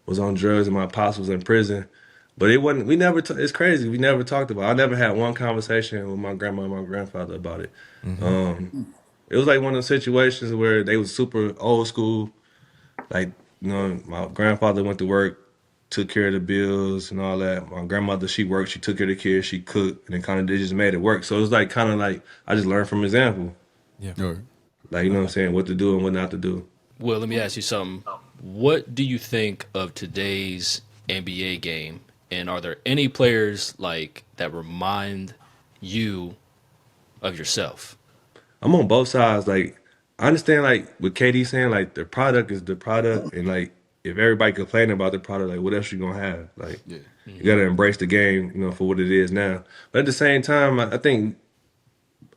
was on drugs and my pops was in prison, but it wasn't. We never. It's crazy. We never talked about it. I never had one conversation with my grandma and my grandfather about it. It was like one of those situations where they was super old school. Like, my grandfather went to work, took care of the bills and all that. My grandmother, she worked, she took care of the kids, she cooked, and then kind of they just made it work. So it was like kind of like I just learned from example. Yeah. Or Like, you know what I'm saying, what to do and what not to do. Well, let me ask you something. What do you think of today's NBA game? And are there any players like that remind you of yourself? I'm on both sides. Like, I understand, like, what KD saying, like, the product is the product. And, like, if everybody complaining about the product, like, what else you gonna have? Like, yeah, you gotta embrace the game, for what it is now. But at the same time, I think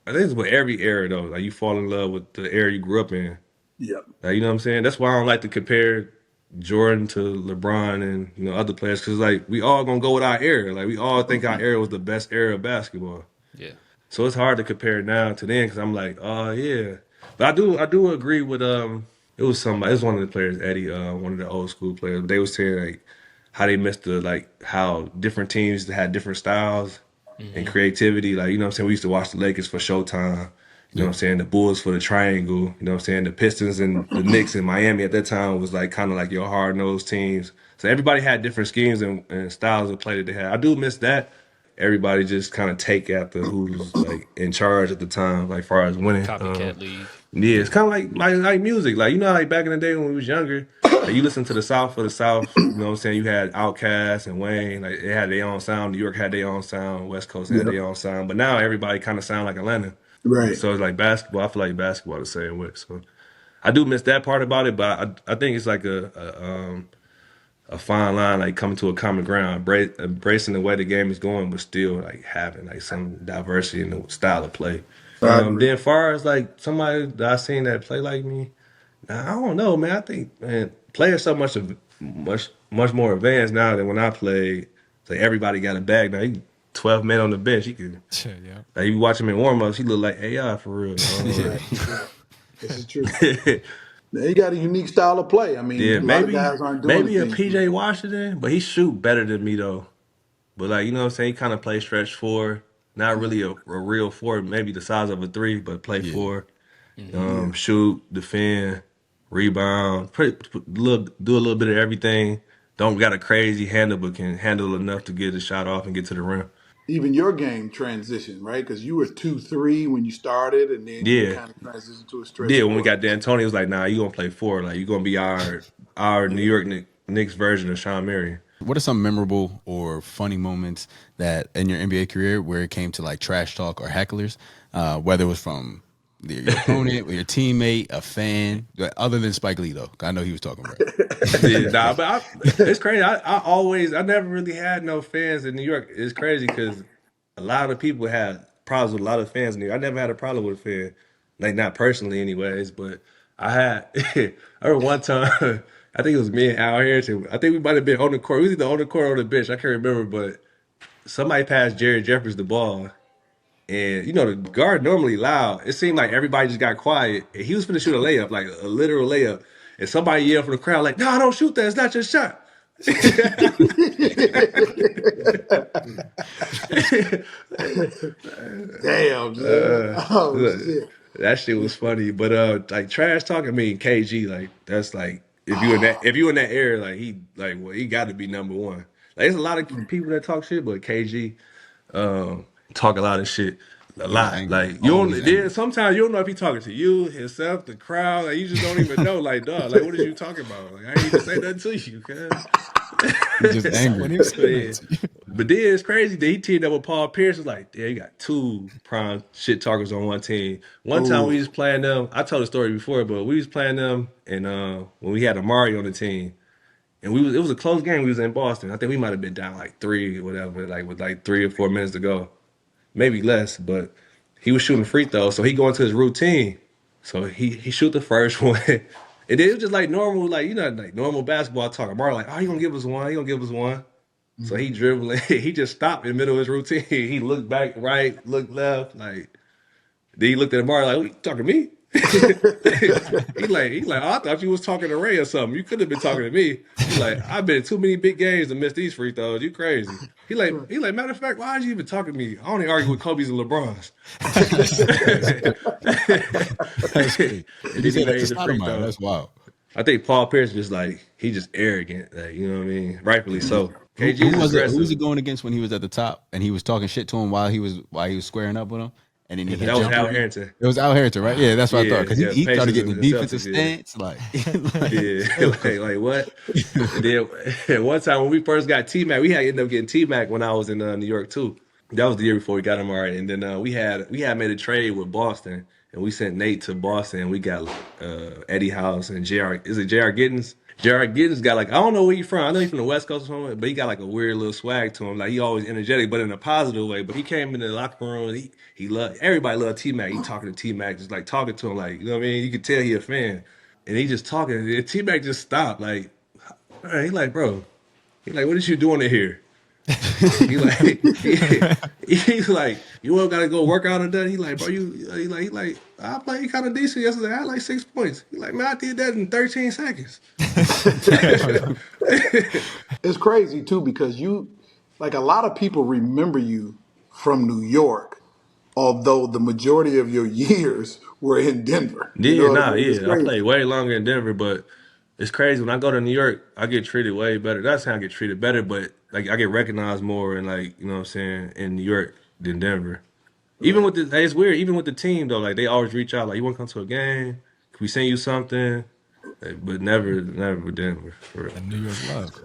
it's with every era, though. Like, you fall in love with the era you grew up in. Yep. Like, you know what I'm saying? That's why I don't like to compare Jordan to LeBron and, other players. Because, like, we all gonna go with our era. Like, we all think our era was the best era of basketball. Yeah. So it's hard to compare now to then because I'm like, oh yeah. But I do agree with it was one of the players, Eddie, one of the old school players. They was saying like how they missed how different teams had different styles and creativity. Like, you know what I'm saying? We used to watch the Lakers for Showtime. You know what I'm saying? The Bulls for the triangle. You know what I'm saying? The Pistons and the Knicks in Miami at that time was like kind of like your hard nosed teams. So everybody had different schemes and styles of play that they had. I do miss that. Everybody just kind of take after who's like in charge at the time, like far as winning. Copycat league. Yeah, it's kind of like music. Like, like back in the day when we was younger, like you listen to the South for the South. You know what I'm saying? You had Outkast and Wayne. Like they had their own sound. New York had their own sound. West Coast had Yep. their own sound. But now everybody kind of sound like Atlanta. Right. So it's like basketball. I feel like basketball the same way. So I do miss that part about it, but I think it's like a fine line, like coming to a common ground, embracing the way the game is going, but still like having like some diversity in the style of play. Then far as like somebody that I seen that play like me, I don't know, man. I think players so much more advanced now than when I played. It's like everybody got a bag now. You 12 men on the bench. You can Yeah. like you watch him in warm ups. He look like AI for real. This is true. He got a unique style of play. I mean, Yeah, a lot of guys aren't doing maybe a things. PJ Washington, but he shoot better than me though. But like you know what I'm saying, he kind of play stretch four, not really a real four, maybe the size of a three, but play four, shoot, defend, rebound, do a little bit of everything. Don't got a crazy handle, but can handle enough to get a shot off and get to the rim. Even your game transition, right? Because you were 2-3 when you started, and then you Yeah, kind of transitioned to a stretch yeah. When we four. got D'Antoni, it was like, nah, you gonna play four, like you gonna be our New York Knicks version of Sean Marion. what are some memorable or funny moments that in your NBA career where it came to like trash talk or hecklers, whether it was from your opponent or your teammate, a fan, other than Spike Lee though? I know he was talking right. Yeah, nah, but it's crazy. I never really had no fans in New York. It's crazy because a lot of people had problems with a lot of fans in New York. I never had a problem with a fan, like not personally, anyways. But I had. I remember one time. I think it was me and Al Harrington. I think we might have been on the court. We was either on the court or on the bench. I can't remember, but somebody passed Jerry Jeffers the ball, And you know the guard normally loud. It seemed like everybody just got quiet. And he was finna shoot a layup, like a literal layup. And somebody yelled from the crowd, like, "No, don't shoot that. It's not your shot." Damn, man. Oh shit. That shit was funny. But like trash talking, I mean KG, like that's like if you in that area, like he got to be number one. Like there's a lot of people that talk shit, but KG talk a lot of shit. A He's lot. angry. Like you don't Always angry. then sometimes you don't know if he's talking to you, himself, the crowd. Like you just don't even know. Like, dog, like what is you talking about? Like I ain't even say nothing to you, cuz. He's just angry. When he was saying that to you. But then it's crazy that he teamed up with Paul Pierce. It's like, yeah, you got two prime shit talkers on one team. One time we was playing them. I told the story before, but we was playing them, and when we had Amari on the team, and it was a close game. We was in Boston. I think we might have been down like 3 or whatever, like with like 3 or 4 minutes to go, maybe less. But he was shooting free throws, so he go into his routine. So he shoot the first one. And then it was just like normal, like like normal basketball talk. Amari like, oh, he gonna give us one. He gonna give us one. So he dribbling. He just stopped in the middle of his routine. He looked back right, looked left. Like then he looked at Amari like, "Oh, you talking to me?" he like, oh, I thought you was talking to Ray or something. You could have been talking to me. He like, I've been in too many big games to miss these free throws. You crazy? He like, matter of fact, why did you even talking to me? I only argue with Kobe's and LeBron's. That's crazy. And He then he said made that's the a free of mine. throw. That's wild. I think Paul Pierce just like he just arrogant, like you know what I mean, rightfully so. KG Who is was it? aggressive. Who was he going against when he was at the top and he was talking shit to him while he was squaring up with him? And then he hit That was jumper? Al Harrington. It was Al Harrington, right? Yeah, that's what I Yeah, thought. Because yeah, he started Pacers getting the and the defensive Celtics, yeah. stance. Like, Yeah, like what? And then one time when we first got T-Mac, we had ended up getting T-Mac when I was in New York too. That was the year before we got him already. And then we had made a trade with Boston, and we sent Nate to Boston. And we got Eddie House and J.R. Is it J.R. Giddens? J.R. Giddens got like, I don't know where he's from. I know he's from the West Coast or something, but he got like a weird little swag to him. Like he always energetic, but in a positive way. But he came in the locker room and he loved everybody loved T-Mac. He talking to T-Mac, just like talking to him, like, you know what I mean? You could tell he a fan. And he just talking. And T-Mac just stopped. Like, all right, he like, bro. He like, what is you doing in here? He's like, you all gotta go work out and done. He like, bro, he like, I played kind of decent yesterday. I had like 6 points. He like, man, I did that in 13 seconds. It's crazy too because you, like, a lot of people remember you from New York, although the majority of your years were in Denver. You Yeah, know what I nah, mean? It's yeah. I crazy. played way longer in Denver, but it's crazy. When I go to New York, I get treated way better. That's how I get treated better, but like I get recognized more and like, you know what I'm saying, in New York than Denver. Even with the, it's weird, even with the team though, like they always reach out, like, you wanna come to a game? Can we send you something? Like, but never with Denver, for real. New York love.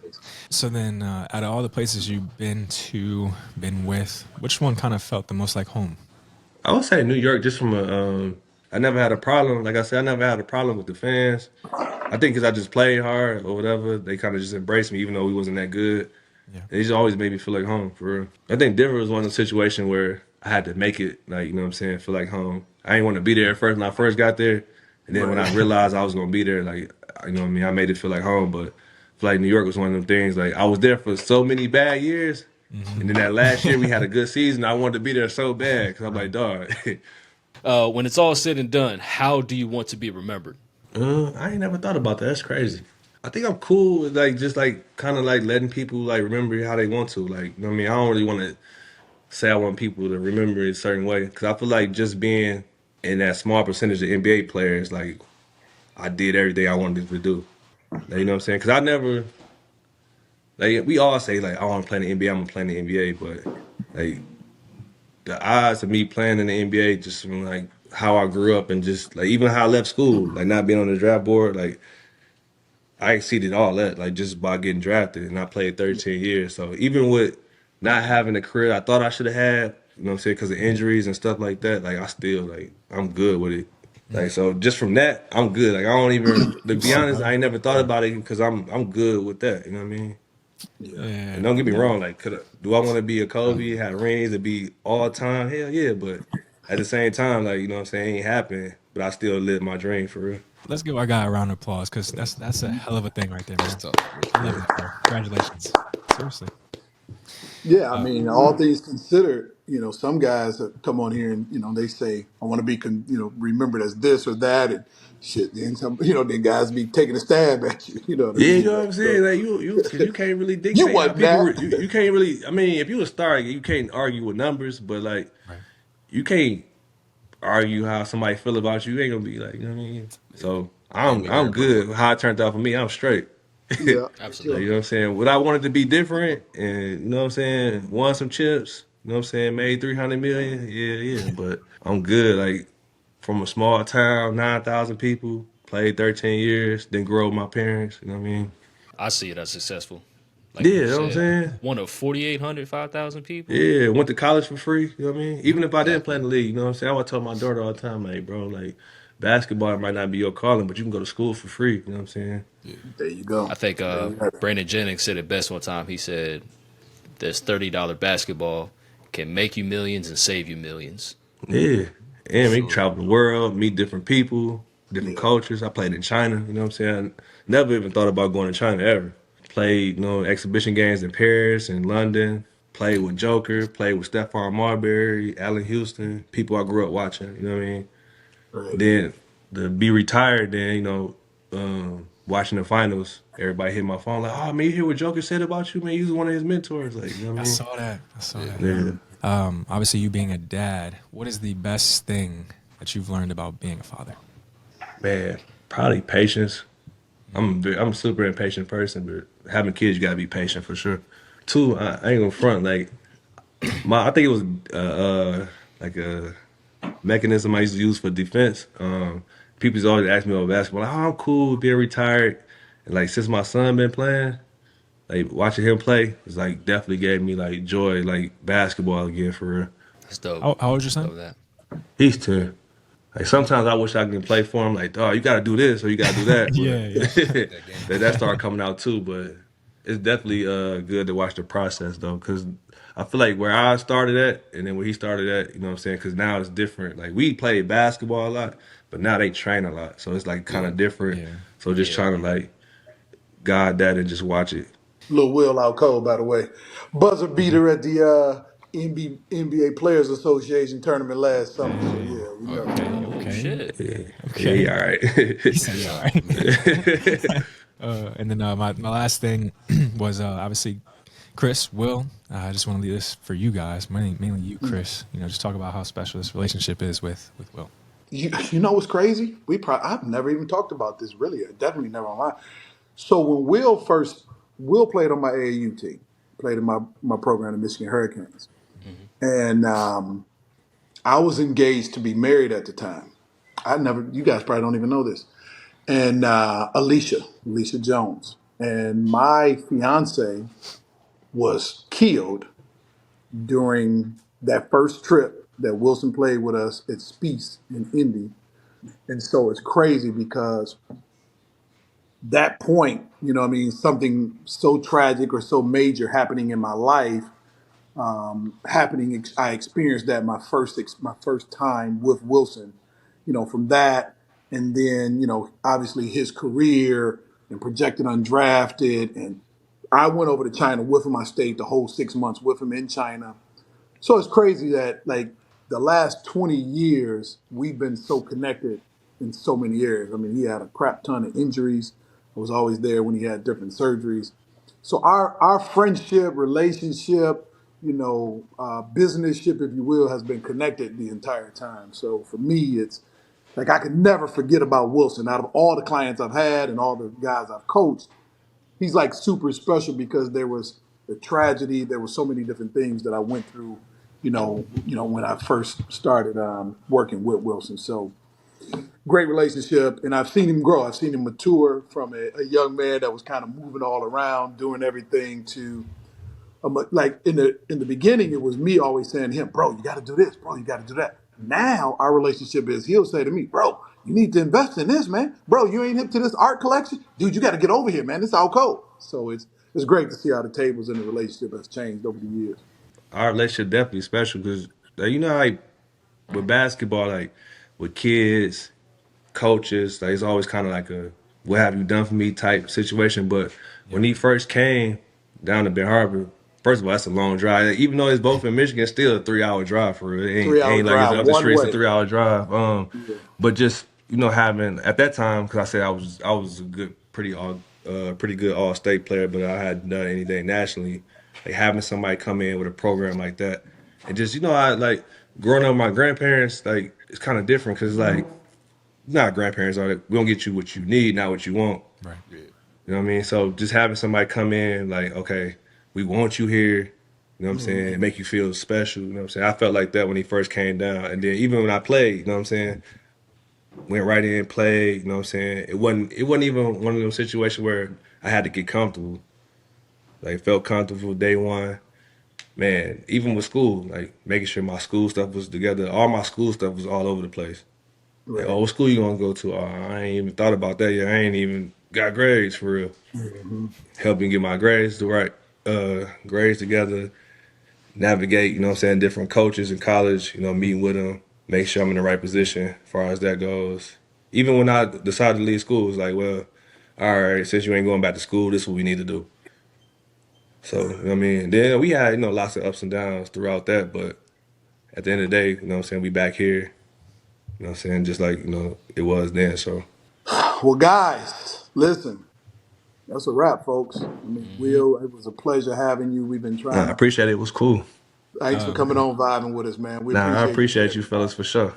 So then, out of all the places you've been with, which one kind of felt the most like home? I would say New York, just from I never had a problem. Like I said, I never had a problem with the fans. I think because I just played hard or whatever, they kind of just embraced me, even though we wasn't that good. Yeah. They just always made me feel like home, for real. I think Denver was one of the situations where I had to make it, like, you know what I'm saying, feel like home. I didn't want to be there at first when I first got there. And then when I realized I was going to be there, like, you know what I mean, I made it feel like home. But I feel like New York was one of them things. Like, I was there for so many bad years. Mm-hmm. And then that last year we had a good season. I wanted to be there so bad because I'm like, dog. When it's all said and done, how do you want to be remembered? I ain't never thought about that. That's crazy. I think I'm cool with, like, just, like, kind of, like, letting people, like, remember how they want to. Like, you know what I mean? I don't really want to say I want people to remember it a certain way. Because I feel like just being in that small percentage of NBA players, like, I did everything I wanted to do. Like, you know what I'm saying? Because I never, like, we all say, like, I want to play in the NBA, I'm going to play in the NBA. But, like, the odds of me playing in the NBA just from, like, how I grew up and just, like, even how I left school, like, not being on the draft board, like, I exceeded all that, like, just by getting drafted. And I played 13 years. So even with not having the career I thought I should have had, you know what I'm saying, because of injuries and stuff like that, like, I still, like, I'm good with it. Like, so just from that, I'm good. Like, I don't even, to be honest, I ain't never thought about it because I'm good with that. You know what I mean? Yeah. And don't get me wrong, like, do I want to be a Kobe, have rings, and be all time? Hell yeah, but at the same time, like, you know what I'm saying, it ain't happening, but I still live my dream for real. Let's give our guy a round of applause because that's a hell of a thing right there, man. I love it, bro. Congratulations. Seriously. Yeah, I mean, all things considered, some guys that come on here and they say, "I want to be, remembered as this or that," and shit. Then some, then guys be taking a stab at you. You know what I Yeah, you mean? know what Like, I'm so, saying? Like cause you can't really you dictate how wasn't people. that. You can't really. I mean, if you a star, you can't argue with numbers, but like Right. you can't argue how somebody feel about you. You ain't gonna be like, you know what I mean? So Can't make I'm everybody good. look. How it turned out for me, I'm straight. Yeah, for Like, sure. you Absolutely. know what I'm saying? What I wanted to be different and you know what I'm saying, won some chips, you know what I'm saying, made 300 million. Yeah. But I'm good. Like from a small town, 9,000 people, played 13 years, then grow with my parents, you know what I mean? I see it as successful. Like Yeah, you you know what I'm said, saying? one of 4,800, 5,000 people. Yeah, went to college for free, you know what I mean? Even if I didn't play Exactly. in the league, you know what I'm saying? I would tell my daughter all the time, like, bro, like, basketball might not be your calling, but you can go to school for free, you know what I'm saying? There you go. I think There you have it. Brandon Jennings said it best one time. He said, "This $30 basketball can make you millions and save you millions." Yeah. And we Sure. travel the world, meet different people, different Yeah. cultures. I played in China, you know what I'm saying? I never even thought about going to China ever. Played, exhibition games in Paris and London. Played with Joker, played with Stephon Marbury, Allen Houston, people I grew up watching, you know what I mean? Right. Then to be retired, then, watching the finals, everybody hit my phone like, oh, man, you hear what Joker said about you, man? You was one of his mentors. Like, you know what I I mean? saw that. I saw that. Yeah. Obviously, you being a dad, what is the best thing that you've learned about being a father? Man, probably patience. I'm a super impatient person, but having kids, you gotta be patient for sure. Two, I ain't gonna front. Like I think it was like a mechanism I used to use for defense. People used to always ask me about basketball, like, "Oh, I'm cool with being retired." And like since my son been playing, like watching him play, it's like definitely gave me like joy, like basketball again for real. That's dope. How old is your son? Love that. He's 10. Like sometimes I wish I could play for him. Like, oh, you got to do this or you got to do that. Yeah, yeah. But that started coming out too. But it's definitely good to watch the process though, because I feel like where I started at and then where he started at, you know what I'm saying? Because now it's different. Like we played basketball a lot, but now they train a lot, so it's like kind of different. Yeah. So just Yeah. trying to like guide that and just watch it. Little Will out cold, by the way. Buzzer beater at the NBA Players Association tournament last summer. So yeah, we know. Okay, Oh okay, shit. Yeah, all He right. said, "Yeah, all right." And then my last thing was obviously Chris, Will. I just want to leave this for you guys, mainly you, Chris. Just talk about how special this relationship is with Will. You know what's crazy? I've never even talked about this really. Definitely never online. So when Will played on my AAU team, played in my program, the Michigan Hurricanes, and I was engaged to be married at the time. You guys probably don't even know this. And Alicia Jones, and my fiance was killed during that first trip that Wilson played with us at Spiece in Indy. And so it's crazy because that point, what I mean, something so tragic or so major happening in my life, I experienced that my first time with Wilson, from that, and then obviously his career and projected undrafted, and I went over to China with him. I stayed the whole 6 months with him in China. So it's crazy that like the last 20 years we've been so connected in so many areas. I mean, he had a crap ton of injuries. I was always there when he had different surgeries. So our friendship, relationship, business ship, if you will, has been connected the entire time. So for me, it's like I could never forget about Wilson. Out of all the clients I've had and all the guys I've coached, he's like super special because there was the tragedy. There were so many different things that I went through, when I first started working with Wilson. So great relationship, and I've seen him grow. I've seen him mature from a young man that was kind of moving all around, doing everything to like in the beginning, it was me always saying to him, "Bro, you got to do this. Bro, you got to do that." Now our relationship is he'll say to me, "Bro, you need to invest in this, man. Bro, you ain't hip to this art collection, dude. You got to get over here, man. It's all cold." So it's great to see how the tables in the relationship has changed over the years. Our relationship definitely special because like with basketball, like with kids, coaches, like it's always kind of like a "what have you done for me" type situation. But when he first came down to Ben Harbor, first of all, that's a long drive. Even though it's both in Michigan, it's still a 3-hour drive for real. It ain't, 3 hour ain't like drive, it's up the one street. It's way. a 3-hour drive. But just having at that time, because I said I was a pretty good all state player, but I hadn't done anything nationally. Like having somebody come in with a program like that, and just I like growing up with my grandparents. Like it's kind of different because like not grandparents are. We don't get you what you need, not what you want. Right. Yeah. You know what I mean? So just having somebody come in like, okay, we want you here. You know what I'm saying? Make you feel special. You know what I'm saying? I felt like that when he first came down, and then even when I played, you know what I'm saying? Went right in, played. You know what I'm saying? It wasn't even one of those situations where I had to get comfortable. Like felt comfortable day one. Man, even with school, like making sure my school stuff was together. All my school stuff was all over the place. Right. Like, oh, what school you gonna go to? Oh, I ain't even thought about that yet. I ain't even got grades for real. Helping get my grades the right grades together, navigate, you know what I'm saying, different coaches in college, meeting with them, make sure I'm in the right position as far as that goes. Even when I decided to leave school, it's like, well, all right, since you ain't going back to school, this is what we need to do. So, you know what I mean? Then we had, lots of ups and downs throughout that, but at the end of the day, you know what I'm saying, we back here, you know what I'm saying, just like, it was then, so. Well, guys, listen, that's a wrap, folks. I mean, Will, it was a pleasure having you. We've been Nah, trying I to. appreciate it. It was cool. Thanks for coming on, vibing with us, man. We Nah, I appreciate appreciate you. you fellas for sure.